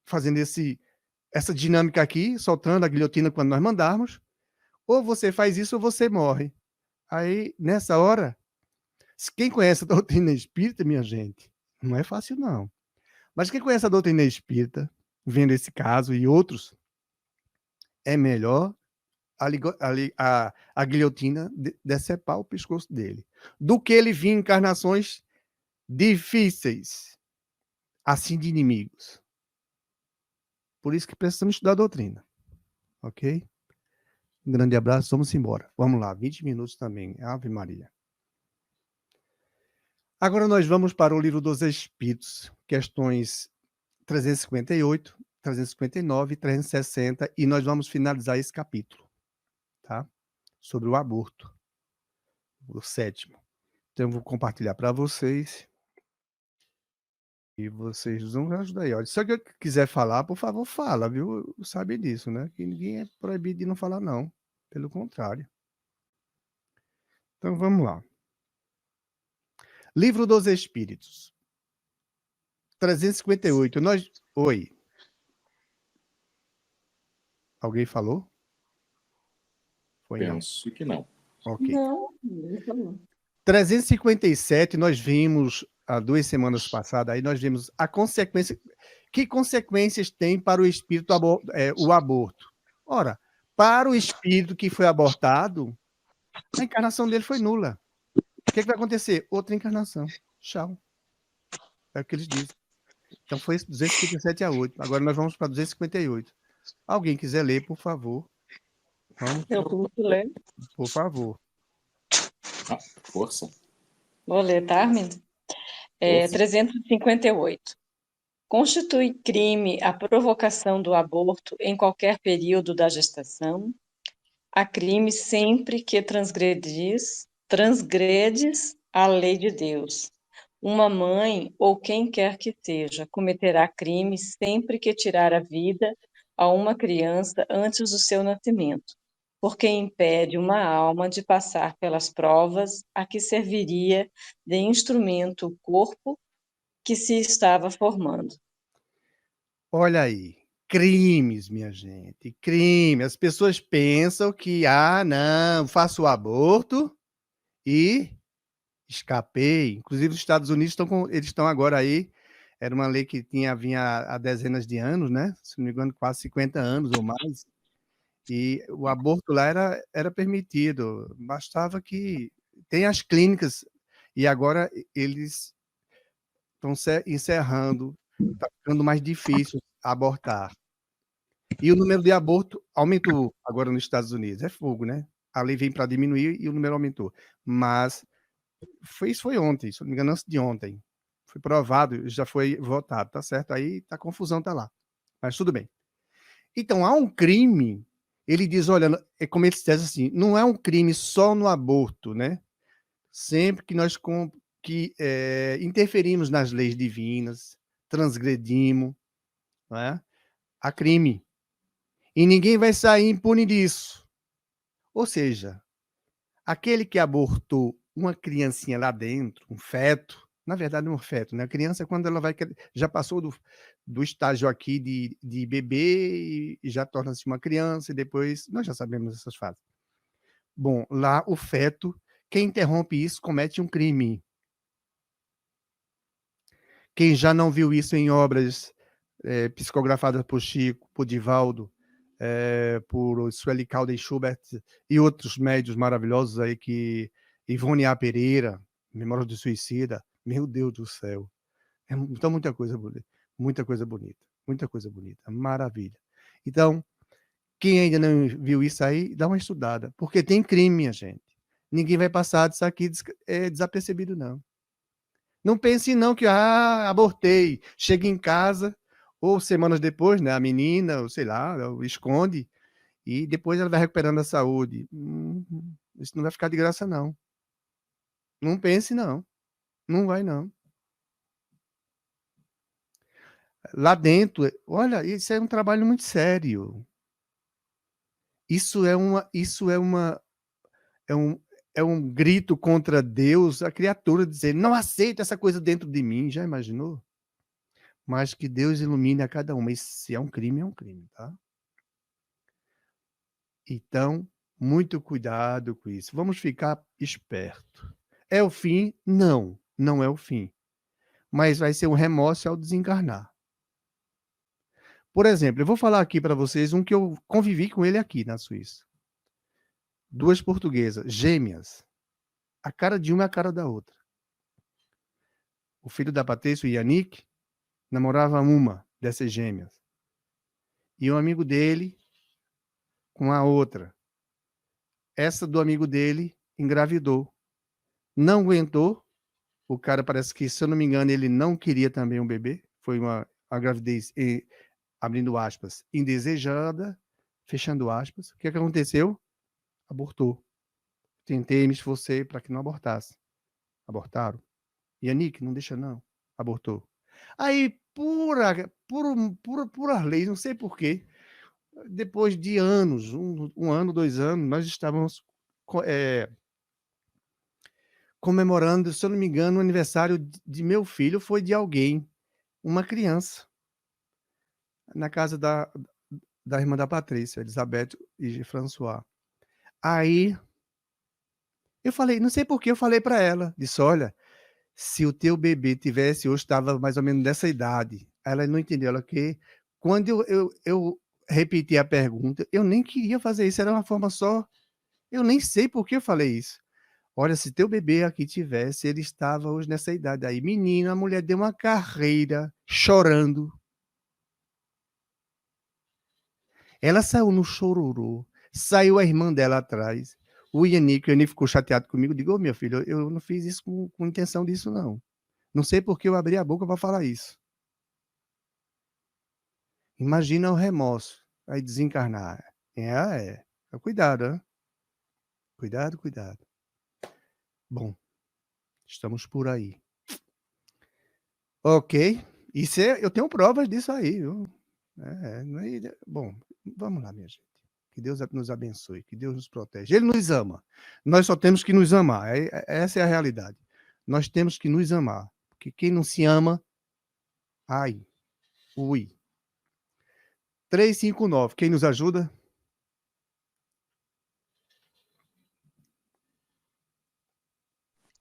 Speaker 1: fazendo essa dinâmica aqui, soltando a guilhotina quando nós mandarmos, ou você faz isso ou você morre. Aí, nessa hora, quem conhece a doutrina espírita, minha gente, não é fácil não. Mas quem conhece a doutrina espírita, vendo esse caso e outros, é melhor a guilhotina decepar o pescoço dele, do que ele vir em encarnações difíceis, assim de inimigos. Por isso que precisamos estudar a doutrina. Ok? Um grande abraço, vamos embora. Vamos lá, 20 minutos também. Ave Maria. Agora nós vamos para o Livro dos Espíritos, questões 358, 359, 360, e nós vamos finalizar esse capítulo, tá? Sobre o aborto, o 7º. Então, eu vou compartilhar para vocês. E vocês vão ajudar aí. Olha, se alguém quiser falar, por favor, fala, viu? Sabe disso, né? Que ninguém é proibido de não falar, não. Pelo contrário. Então, vamos lá. Livro dos Espíritos. 358. Oi. Alguém falou? Foi
Speaker 3: Penso que não.
Speaker 1: Ok.
Speaker 4: Não.
Speaker 1: 357, nós vimos, há 2 semanas passadas, aí nós vimos a consequência. Que consequências tem para o espírito o aborto? Ora, para o espírito que foi abortado, a encarnação dele foi nula. O que vai acontecer? Outra encarnação. Tchau. É o que eles dizem. Então foi 257 a 8. Agora nós vamos para 258. Alguém quiser ler, por favor. Vamos.
Speaker 4: Eu posso ler?
Speaker 1: Por favor.
Speaker 3: Força.
Speaker 4: Vou ler, tá, Armindo? 358. Constitui crime a provocação do aborto em qualquer período da gestação? Há crime sempre que transgredes a lei de Deus. Uma mãe, ou quem quer que seja, cometerá crime sempre que tirar a vida a uma criança antes do seu nascimento, porque impede uma alma de passar pelas provas a que serviria de instrumento o corpo que se estava formando.
Speaker 1: Olha aí, crimes, minha gente, crime. As pessoas pensam que, não, faço o aborto e escapei. Inclusive, os Estados Unidos eles estão agora aí. Era uma lei que vinha há dezenas de anos, né? Se não me engano, quase 50 anos ou mais. E o aborto lá era permitido. Bastava que tem as clínicas e agora eles estão encerrando, está ficando mais difícil abortar. E o número de aborto aumentou agora nos Estados Unidos. É fogo, né? A lei vem para diminuir e o número aumentou. Mas isso foi ontem, se não me engano, antes de ontem. Foi provado, já foi votado, tá certo? Aí a confusão tá lá. Mas tudo bem. Então, há um crime, ele diz, olha, é como ele diz assim, não é um crime só no aborto, né? Sempre que nós interferimos nas leis divinas, transgredimos, não é? Há crime. E ninguém vai sair impune disso. Ou seja, aquele que abortou uma criancinha lá dentro, um feto, na verdade não é um feto, né? A criança, quando ela já passou do estágio aqui de bebê e já torna-se uma criança, e depois, nós já sabemos essas fases. Bom, lá o feto, quem interrompe isso comete um crime. Quem já não viu isso em obras psicografadas por Chico, por Divaldo, por Sueli Calden Schubert e outros médios maravilhosos aí Ivone A. Pereira, Memória do Suicida, meu Deus do céu. Então, muita coisa bonita, muita coisa bonita, muita coisa bonita, maravilha. Então, quem ainda não viu isso aí, dá uma estudada, porque tem crime, minha gente. Ninguém vai passar disso aqui desapercebido, não. Não pense não que, abortei, chega em casa, ou semanas depois, né, a menina, ou sei lá, esconde, e depois ela vai recuperando a saúde. Isso não vai ficar de graça, não. Não pense, não. Não vai, não. Lá dentro, olha, isso é um trabalho muito sério. Isso é um, é um grito contra Deus, a criatura dizer, não aceito essa coisa dentro de mim. Já imaginou? Mas que Deus ilumine a cada uma. E se é um crime, tá? Então, muito cuidado com isso. Vamos ficar esperto. É o fim? Não, não é o fim. Mas vai ser um remorso ao desencarnar. Por exemplo, eu vou falar aqui para vocês um que eu convivi com ele aqui na Suíça. Duas portuguesas, gêmeas. A cara de uma é a cara da outra. O filho da Patrícia, o Yannick, namorava uma dessas gêmeas. E um amigo dele com a outra. Essa do amigo dele engravidou. Não aguentou. O cara parece que, se eu não me engano, ele não queria também um bebê. Foi uma gravidez, abrindo aspas, indesejada, fechando aspas. O que aconteceu? Abortou. Tentei, me esforcei para que não abortasse. Abortaram. Yannick, não deixa não. Abortou. Aí, por as leis, não sei porquê, depois de anos, um ano, 2 anos, nós estávamos comemorando, se eu não me engano, o aniversário de meu filho, foi de alguém, uma criança, na casa da irmã da Patrícia, Elizabeth e François. Aí, eu falei, não sei por que eu falei para ela, disse, olha, se o teu bebê tivesse, hoje estava mais ou menos dessa idade. Ela não entendeu, ela que quando eu repeti a pergunta, eu nem queria fazer isso, era uma forma só, eu nem sei por que eu falei isso. Olha, se teu bebê aqui tivesse, ele estava hoje nessa idade. Aí, menina, a mulher deu uma carreira, chorando. Ela saiu no chororô, saiu a irmã dela atrás. O Yannick ficou chateado comigo. Digo, meu filho, eu não fiz isso com intenção disso, não. Não sei por que eu abri a boca para falar isso. Imagina o remorso. Aí desencarnar. Cuidado, hein? Cuidado, cuidado. Bom, estamos por aí. Ok. Eu tenho provas disso aí, viu? Bom, vamos lá, minha gente. Que Deus nos abençoe, que Deus nos protege. Ele nos ama. Nós só temos que nos amar. Essa é a realidade. Nós temos que nos amar. Porque quem não se ama, ai, ui. 359, quem nos ajuda?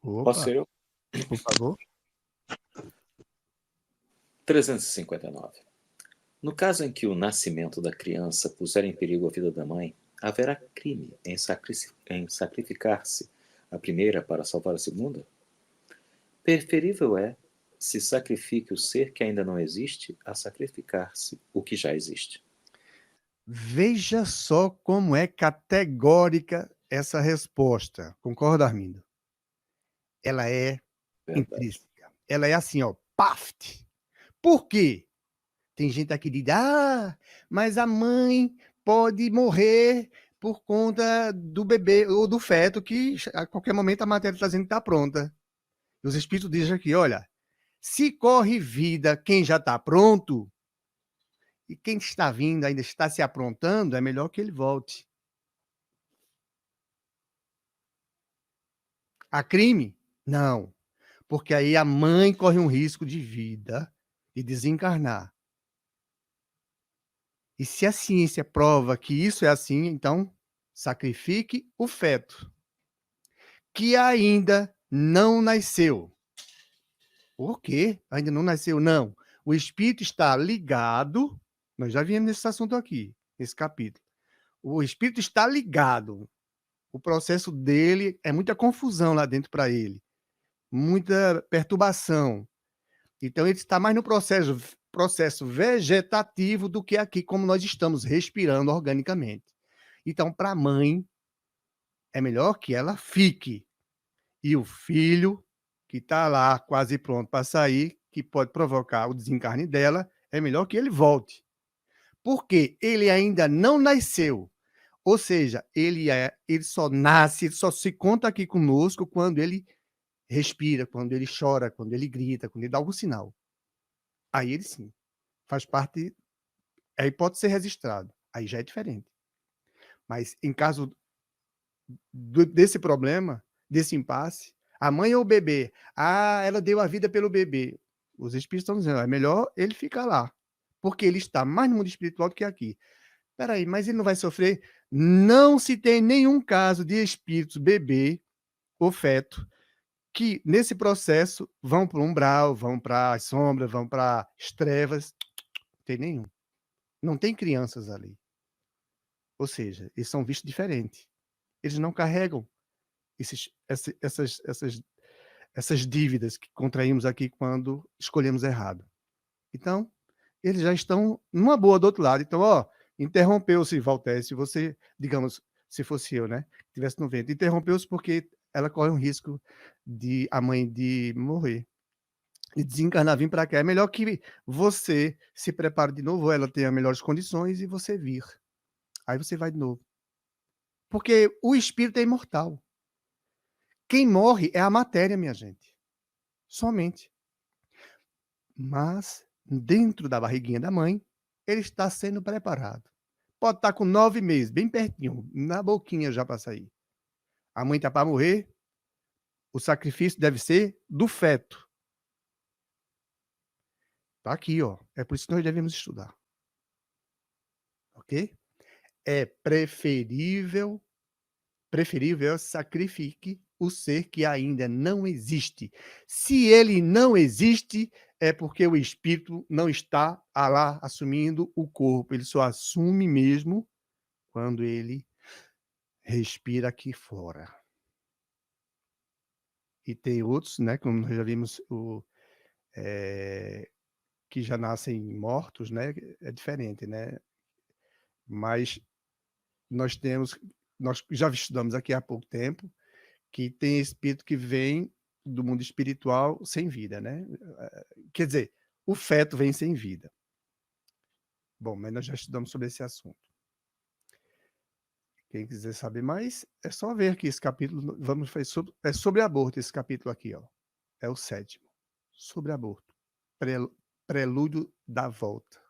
Speaker 3: Posso
Speaker 1: Opa,
Speaker 3: ser eu?
Speaker 1: por favor.
Speaker 3: 359. No caso em que o nascimento da criança puser em perigo a vida da mãe, haverá crime em sacrificar-se a primeira para salvar a segunda? Preferível é se sacrifique o ser que ainda não existe a sacrificar-se o que já existe.
Speaker 1: Veja só como é categórica essa resposta. Concorda, Armindo? Ela é
Speaker 3: Verdade.
Speaker 1: intrínseca. Ela é assim, ó, paft. Por quê? Tem gente aqui que diz, mas a mãe pode morrer por conta do bebê ou do feto, que a qualquer momento a matéria está dizendo que está pronta. E os espíritos dizem aqui, olha, se corre vida quem já está pronto, e quem está vindo ainda está se aprontando, é melhor que ele volte. Há crime? Não. Porque aí a mãe corre um risco de vida e desencarnar. E se a ciência prova que isso é assim, então sacrifique o feto, que ainda não nasceu. Por quê? Ainda não nasceu? Não. O espírito está ligado, nós já viemos nesse assunto aqui, nesse capítulo. O espírito está ligado. O processo dele é muita confusão lá dentro para ele, muita perturbação. Então, ele está mais no processo vegetativo do que aqui, como nós estamos respirando organicamente. Então, para a mãe, é melhor que ela fique. E o filho, que está lá quase pronto para sair, que pode provocar o desencarne dela, é melhor que ele volte. Porque ele ainda não nasceu. Ou seja, ele só nasce, ele só se conta aqui conosco quando ele respira, quando ele chora, quando ele grita, quando ele dá algum sinal. Aí ele sim, faz parte, aí pode ser registrado. Aí já é diferente. Mas em caso desse problema, desse impasse, a mãe ou o bebê, ela deu a vida pelo bebê. Os espíritos estão dizendo, é melhor ele ficar lá, porque ele está mais no mundo espiritual do que aqui. Peraí, mas ele não vai sofrer? Não se tem nenhum caso de espíritos bebê ou feto que, nesse processo, vão para o umbral, vão para as sombras, vão para as trevas. Não tem nenhum. Não tem crianças ali. Ou seja, eles são vistos diferentes. Eles não carregam essas dívidas que contraímos aqui quando escolhemos errado. Então, eles já estão numa boa do outro lado. Então, interrompeu-se, Valter, se você, digamos, se fosse eu, né, estivesse no vento, interrompeu-se porque ela corre um risco de a mãe de morrer e desencarnar, vir para cá. É melhor que você se prepare de novo, ela tenha melhores condições e você vir. Aí você vai de novo. Porque o espírito é imortal. Quem morre é a matéria, minha gente. Somente. Mas, dentro da barriguinha da mãe, ele está sendo preparado. Pode estar com 9 meses, bem pertinho, na boquinha já para sair. A mãe está para morrer, o sacrifício deve ser do feto. Está aqui, ó. É por isso que nós devemos estudar. Ok? É preferível sacrifique o ser que ainda não existe. Se ele não existe, é porque o espírito não está lá assumindo o corpo. Ele só assume mesmo quando ele respira aqui fora. E tem outros, né, como nós já vimos, que já nascem mortos, né? É diferente, né? Mas nós já estudamos aqui há pouco tempo, que tem espírito que vem do mundo espiritual sem vida, né? Quer dizer, o feto vem sem vida. Bom, mas nós já estudamos sobre esse assunto. Quem quiser saber mais, é só ver aqui esse capítulo. Vamos fazer sobre aborto esse capítulo aqui, ó. É o 7º. Sobre aborto. Prelúdio da volta.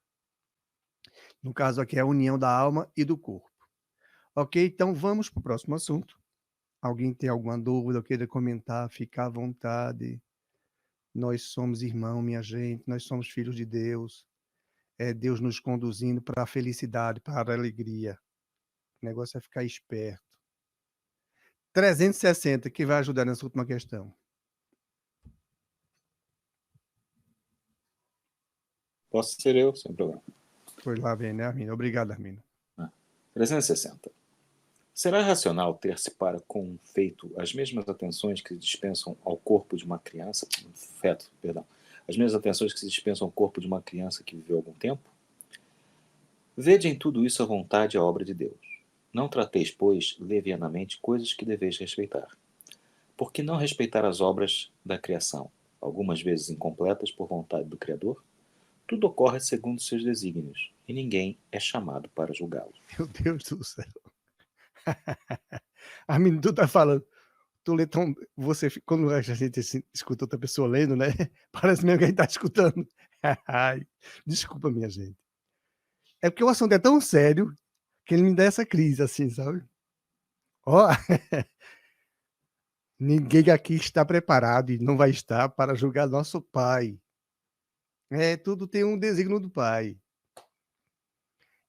Speaker 1: No caso aqui é a união da alma e do corpo. Ok? Então vamos para o próximo assunto. Alguém tem alguma dúvida ou queira comentar, fica à vontade. Nós somos irmão, minha gente, nós somos filhos de Deus. É Deus nos conduzindo para a felicidade, para a alegria. O negócio é ficar esperto. 360, que vai ajudar nessa última questão.
Speaker 3: Posso ser eu, sem problema.
Speaker 1: Pois lá vem, né, Armindo? Obrigado, Armindo.
Speaker 3: 360. Será racional ter-se para com um feito as mesmas atenções que se dispensam ao corpo de uma criança, feto, perdão, as mesmas atenções que se dispensam ao corpo de uma criança que viveu algum tempo? Vede em tudo isso a vontade e a obra de Deus. Não trateis, pois, levianamente coisas que deveis respeitar. Por que não respeitar as obras da criação, algumas vezes incompletas por vontade do Criador? Tudo ocorre segundo seus desígnios, e ninguém é chamado para julgá-lo.
Speaker 1: Meu Deus do céu. Armindo, tu tá falando. Tu lê tão. Você, quando a gente escuta outra pessoa lendo, né? Parece mesmo que a gente tá escutando. Ai, desculpa, minha gente. É porque o assunto é tão sério que ele me dá essa crise, assim, sabe? Ó, ninguém aqui está preparado e não vai estar para julgar nosso Pai. Tudo tem um desígnio do Pai.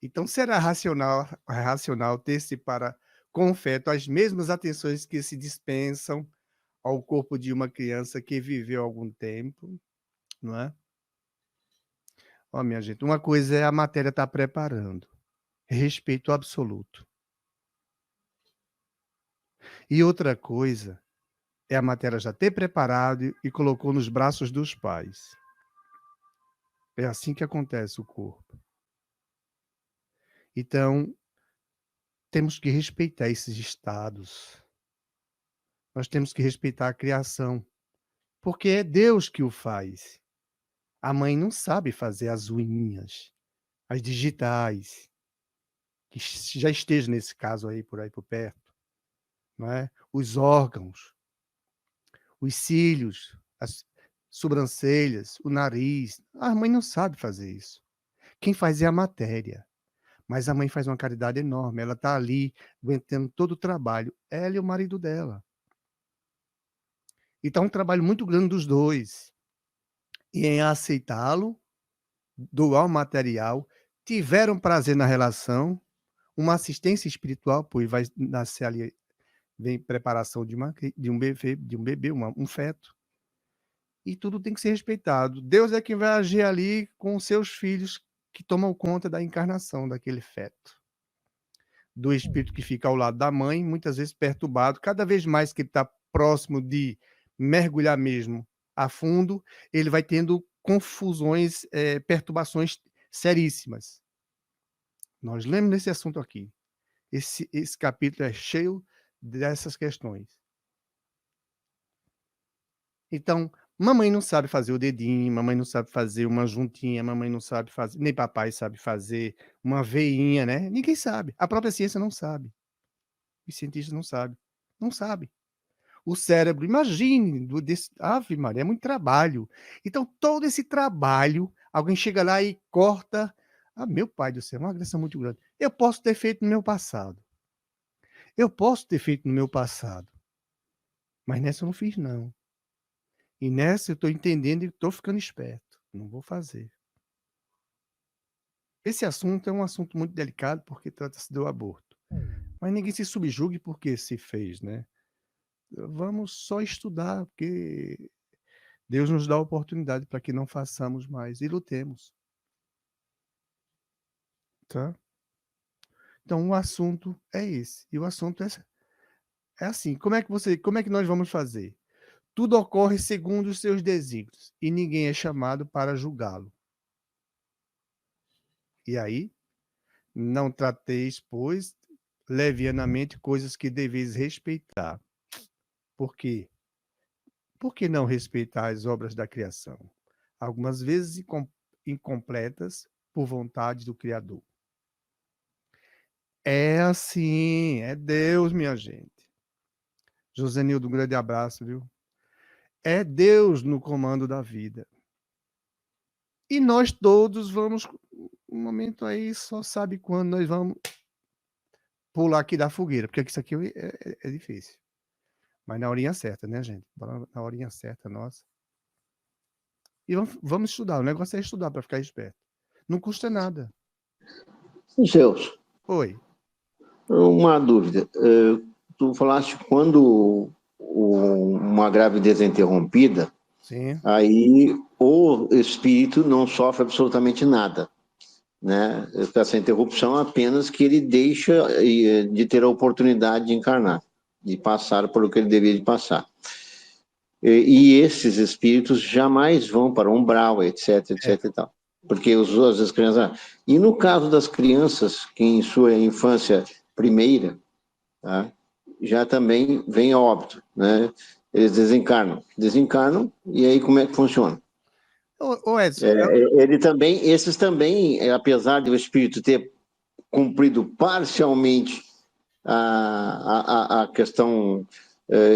Speaker 1: Então, será racional ter-se para com feto as mesmas atenções que se dispensam ao corpo de uma criança que viveu algum tempo, não é? Ó, minha gente, uma coisa é a matéria estar preparando, respeito absoluto. E outra coisa é a matéria já ter preparado e colocou nos braços dos pais. É assim que acontece o corpo. Então, temos que respeitar esses estados. Nós temos que respeitar a criação, porque é Deus que o faz. A mãe não sabe fazer as unhas, as digitais, que já esteja nesse caso aí por perto, não é? Os órgãos, os cílios, as sobrancelhas, o nariz. A mãe não sabe fazer isso. Quem faz é a matéria. Mas a mãe faz uma caridade enorme. Ela está ali aguentando todo o trabalho. Ela e o marido dela. E está um trabalho muito grande dos dois. E em aceitá-lo, doar o material, tiveram prazer na relação, uma assistência espiritual, pois vai nascer ali, vem preparação de um bebê, um feto. E tudo tem que ser respeitado. Deus é quem vai agir ali com os seus filhos que tomam conta da encarnação daquele feto. Do espírito que fica ao lado da mãe, muitas vezes perturbado, cada vez mais que ele está próximo de mergulhar mesmo a fundo, ele vai tendo confusões, perturbações seríssimas. Nós lemos nesse assunto aqui. Esse capítulo é cheio dessas questões. Então, mamãe não sabe fazer o dedinho, mamãe não sabe fazer uma juntinha, mamãe não sabe fazer, nem papai sabe fazer uma veinha, né? Ninguém sabe. A própria ciência não sabe. Os cientistas não sabem. Não sabe. O cérebro, imagine, Ave Maria, é muito trabalho. Então, todo esse trabalho, alguém chega lá e corta. Ah, meu pai do céu, é uma agressão muito grande. Eu posso ter feito no meu passado. Mas nessa eu não fiz, não. E nessa eu estou entendendo e estou ficando esperto. Não vou fazer. Esse assunto é um assunto muito delicado porque trata-se do aborto. Mas ninguém se subjugue porque se fez, né? Vamos só estudar, porque Deus nos dá a oportunidade para que não façamos mais e lutemos. Tá? Então o assunto é esse. E o assunto é assim, como é que nós vamos fazer? Tudo ocorre segundo os seus desígnios, e ninguém é chamado para julgá-lo. E aí, não trateis, pois, levianamente coisas que deveis respeitar. Por quê? Por que não respeitar as obras da criação? Algumas vezes incompletas por vontade do Criador. É assim, é Deus, minha gente. Josenildo, um grande abraço, viu? É Deus no comando da vida. E nós todos vamos momento aí só sabe quando nós vamos pular aqui da fogueira, porque isso aqui é difícil. Mas na horinha certa, né, gente? Bora na horinha certa, nossa. E vamos estudar. O negócio é estudar para ficar esperto. Não custa nada.
Speaker 2: Zeus,
Speaker 1: Oi.
Speaker 2: uma dúvida. Tu falaste quando uma gravidez é interrompida,
Speaker 1: Sim.
Speaker 2: aí o espírito não sofre absolutamente nada, né? Essa interrupção apenas que ele deixa de ter a oportunidade de encarnar, de passar por o que ele deveria de passar. E esses espíritos jamais vão para o umbral, etc, etc e tal. Porque as crianças... E no caso das crianças que em sua infância primeira, tá, já também vem a óbito, né? Eles desencarnam, e aí como é que funciona?
Speaker 1: Ô Edson,
Speaker 2: Esses também, apesar de o espírito ter cumprido parcialmente a questão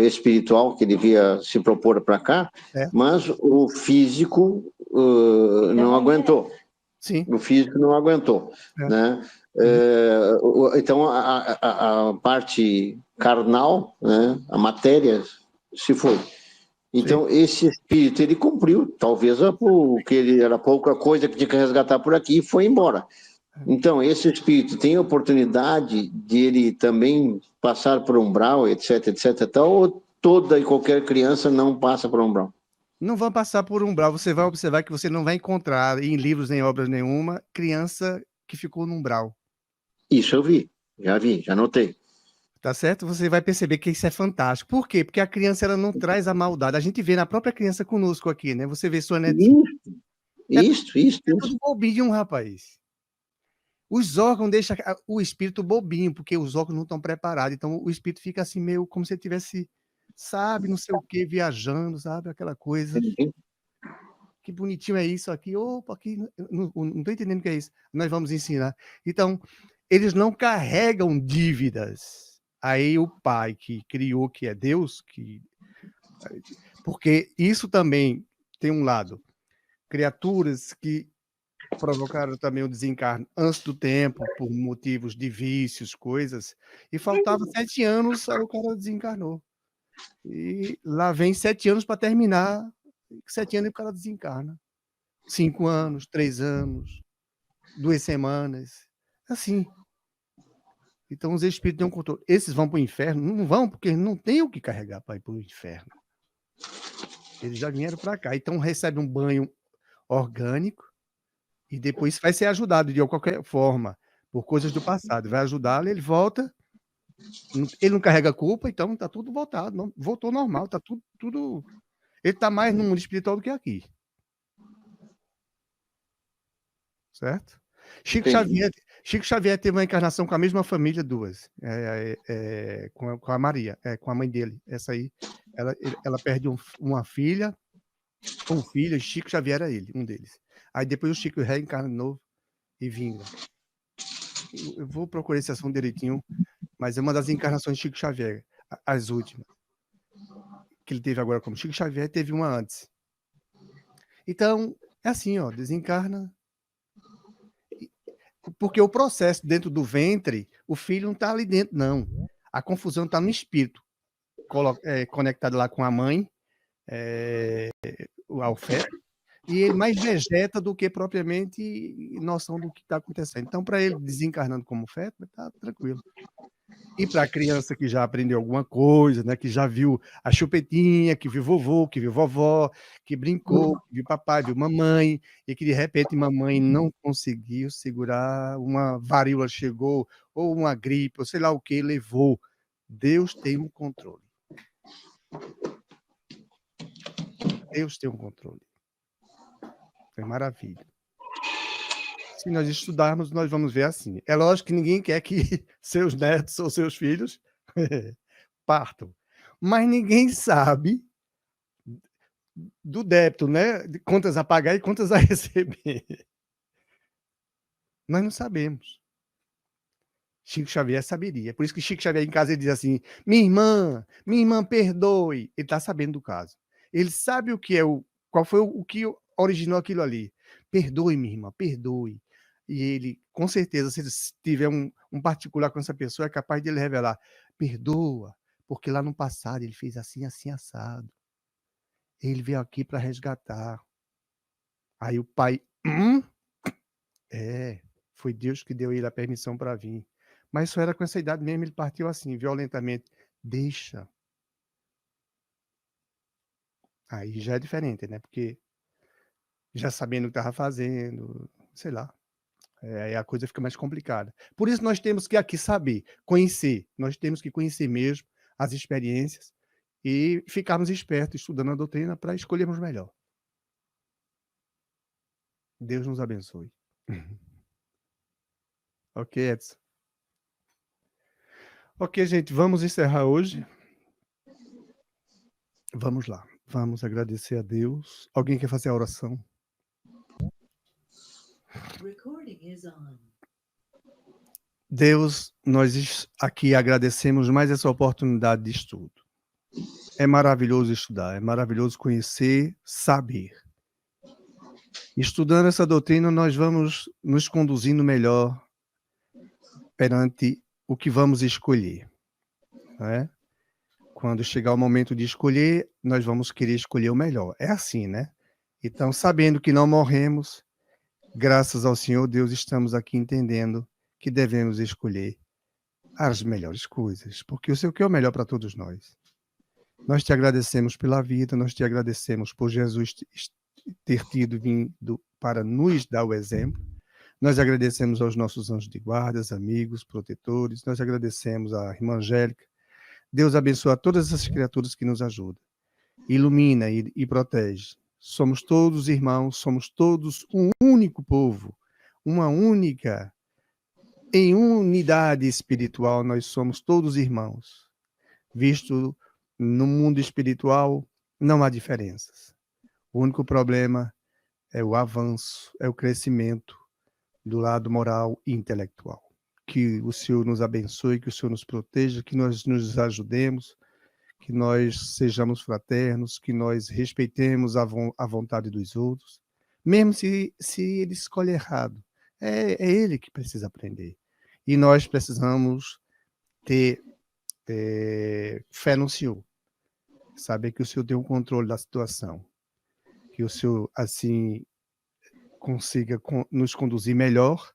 Speaker 2: espiritual que ele devia se propor para cá, mas o físico não aguentou.
Speaker 1: Sim.
Speaker 2: O físico não aguentou, né? Então a parte carnal, né? A matéria se foi. Então, esse espírito, ele cumpriu, talvez porque ele era pouca coisa que tinha que resgatar por aqui e foi embora. Então, esse espírito tem a oportunidade de ele também passar por umbral, etc, etc, tal, ou toda e qualquer criança não passa por umbral?
Speaker 1: Não vão passar por umbral. Você vai observar que você não vai encontrar em livros nem obras nenhuma criança que ficou no umbral.
Speaker 2: Isso eu vi, já notei.
Speaker 1: Tá certo? Você vai perceber que isso é fantástico. Por quê? Porque a criança ela não traz a maldade. A gente vê na própria criança conosco aqui, né? Você vê sua netinha.
Speaker 2: Isso.
Speaker 1: É tudo bobinho, rapaz. Os órgãos deixam o espírito bobinho, porque os órgãos não estão preparados. Então, o espírito fica assim, meio como se ele tivesse, sabe, não sei o quê, viajando, sabe? Aquela coisa. Que bonitinho é isso aqui. Opa, aqui, não estou entendendo o que é isso. Nós vamos ensinar. Então, eles não carregam dívidas. Aí o pai que criou, que é Deus, porque isso também tem um lado. Criaturas que provocaram também o desencarne antes do tempo, por motivos de vícios, coisas, e faltava 7 anos, aí o cara desencarnou. E lá vem 7 anos para terminar, 7 anos e o cara desencarna. 5 anos, 3 anos, 2 semanas, assim. Então os espíritos têm um controle. Esses vão para o inferno? Não vão, porque não tem o que carregar para ir para o inferno. Eles já vieram para cá, então recebe um banho orgânico, e depois vai ser ajudado de qualquer forma, por coisas do passado. Vai ajudá-lo, ele volta, ele não carrega culpa, então está tudo voltado, voltou normal, está tudo... Ele está mais no mundo espiritual do que aqui. Certo? Chico Xavier teve uma encarnação com a mesma família, duas, com a Maria, com a mãe dele. Essa aí, ela perde uma filha, um filho, Chico Xavier era ele, um deles. Aí depois o Chico reencarna de novo e vinga. Eu vou procurar esse assunto direitinho, mas é uma das encarnações de Chico Xavier, as últimas, que ele teve agora como Chico Xavier, teve uma antes. Então, é assim, ó, desencarna. Porque o processo dentro do ventre, o filho não está ali dentro, não. A confusão está no espírito, conectado lá com a mãe, ao feto, e ele mais vegeta do que propriamente noção do que está acontecendo. Então, para ele desencarnando como feto, está tranquilo. E para a criança que já aprendeu alguma coisa, né, que já viu a chupetinha, que viu vovô, que viu vovó, que brincou, que viu papai, viu mamãe, e que de repente mamãe não conseguiu segurar, uma varíola chegou, ou uma gripe, ou sei lá o que, levou. Deus tem um controle. Deus tem um controle. É maravilha. Se nós estudarmos, nós vamos ver assim. É lógico que ninguém quer que seus netos ou seus filhos partam. Mas ninguém sabe do débito, né? De contas a pagar e contas a receber. Nós não sabemos. Chico Xavier saberia. Por isso que Chico Xavier em casa ele diz assim: minha irmã, perdoe. Ele está sabendo do caso. Ele sabe o que é qual foi o que originou aquilo ali. Perdoe, minha irmã, perdoe. E ele, com certeza, se ele tiver um particular com essa pessoa, é capaz de ele revelar: perdoa, porque lá no passado ele fez assim, assim, assado. Ele veio aqui para resgatar. Aí o pai, foi Deus que deu ele a permissão para vir. Mas só era com essa idade mesmo, ele partiu assim, violentamente. Deixa. Aí já é diferente, né? Porque já sabendo o que estava fazendo, sei lá. Aí a coisa fica mais complicada. Por isso nós temos que aqui saber, conhecer. Nós temos que conhecer mesmo as experiências e ficarmos espertos estudando a doutrina para escolhermos melhor. Deus nos abençoe. Ok, Edson? Ok, gente, vamos encerrar hoje. Vamos lá. Vamos agradecer a Deus. Alguém quer fazer a oração? Deus, nós aqui agradecemos mais essa oportunidade de estudo. É maravilhoso estudar, é maravilhoso conhecer, saber. Estudando essa doutrina, nós vamos nos conduzindo melhor perante o que vamos escolher. Né? Quando chegar o momento de escolher, nós vamos querer escolher o melhor. É assim, né? Então, sabendo que não morremos, graças ao Senhor Deus, estamos aqui entendendo que devemos escolher as melhores coisas, porque o Senhor quer o melhor para todos nós. Nós te agradecemos pela vida, nós te agradecemos por Jesus ter tido vindo para nos dar o exemplo. Nós agradecemos aos nossos anjos de guardas, amigos, protetores, nós agradecemos à irmã Angélica. Deus abençoa todas essas criaturas que nos ajudam. Ilumina e protege. Somos todos irmãos, somos todos um único povo, uma única, em unidade espiritual, nós somos todos irmãos. Visto no mundo espiritual, não há diferenças. O único problema é o avanço, é o crescimento do lado moral e intelectual. Que o Senhor nos abençoe, que o Senhor nos proteja, que nós nos ajudemos, que nós sejamos fraternos, que nós respeitemos a vontade dos outros, mesmo se ele escolhe errado. É ele que precisa aprender. E nós precisamos ter fé no Senhor, saber que o Senhor tem o controle da situação, que o Senhor, assim, consiga nos conduzir melhor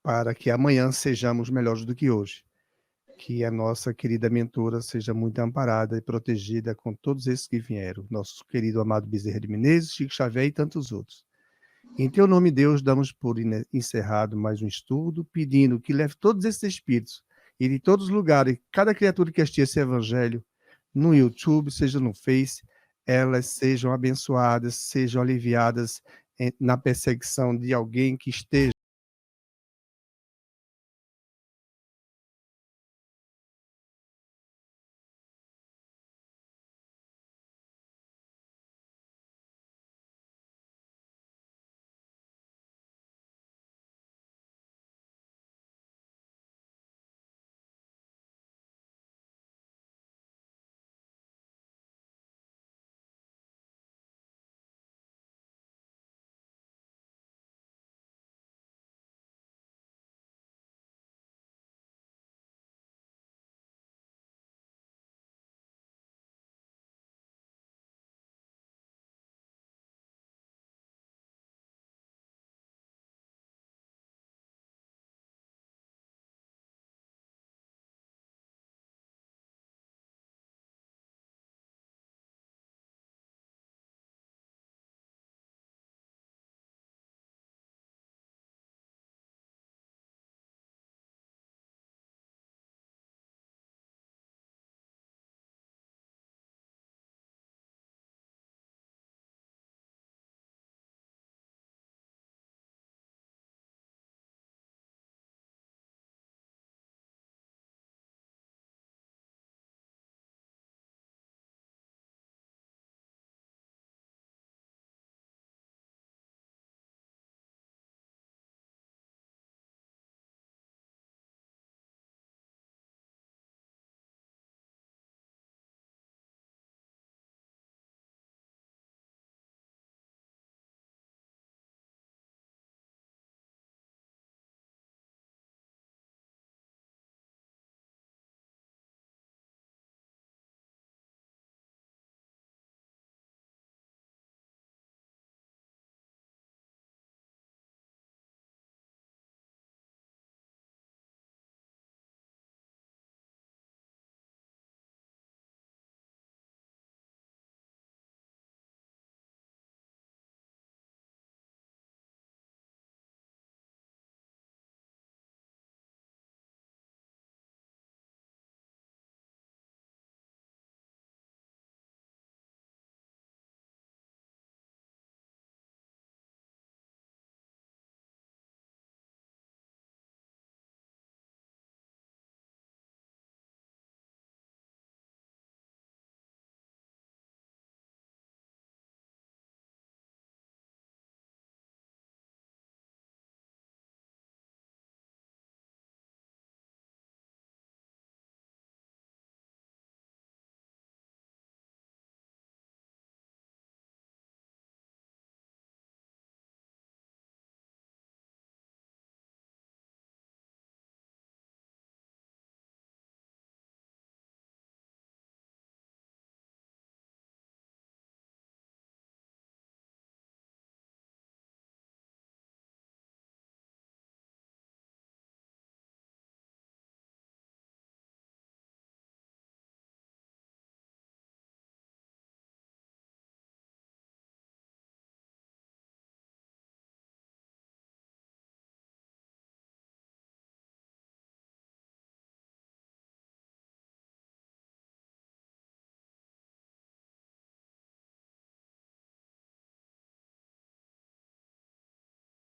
Speaker 1: para que amanhã sejamos melhores do que hoje. Que a nossa querida mentora seja muito amparada e protegida com todos esses que vieram. Nosso querido amado Bezerra de Menezes, Chico Xavier e tantos outros. Em teu nome, Deus, damos por encerrado mais um estudo, pedindo que leve todos esses espíritos e de todos os lugares, cada criatura que assistir esse evangelho, no YouTube, seja no Face, elas sejam abençoadas, sejam aliviadas na perseguição de alguém que esteja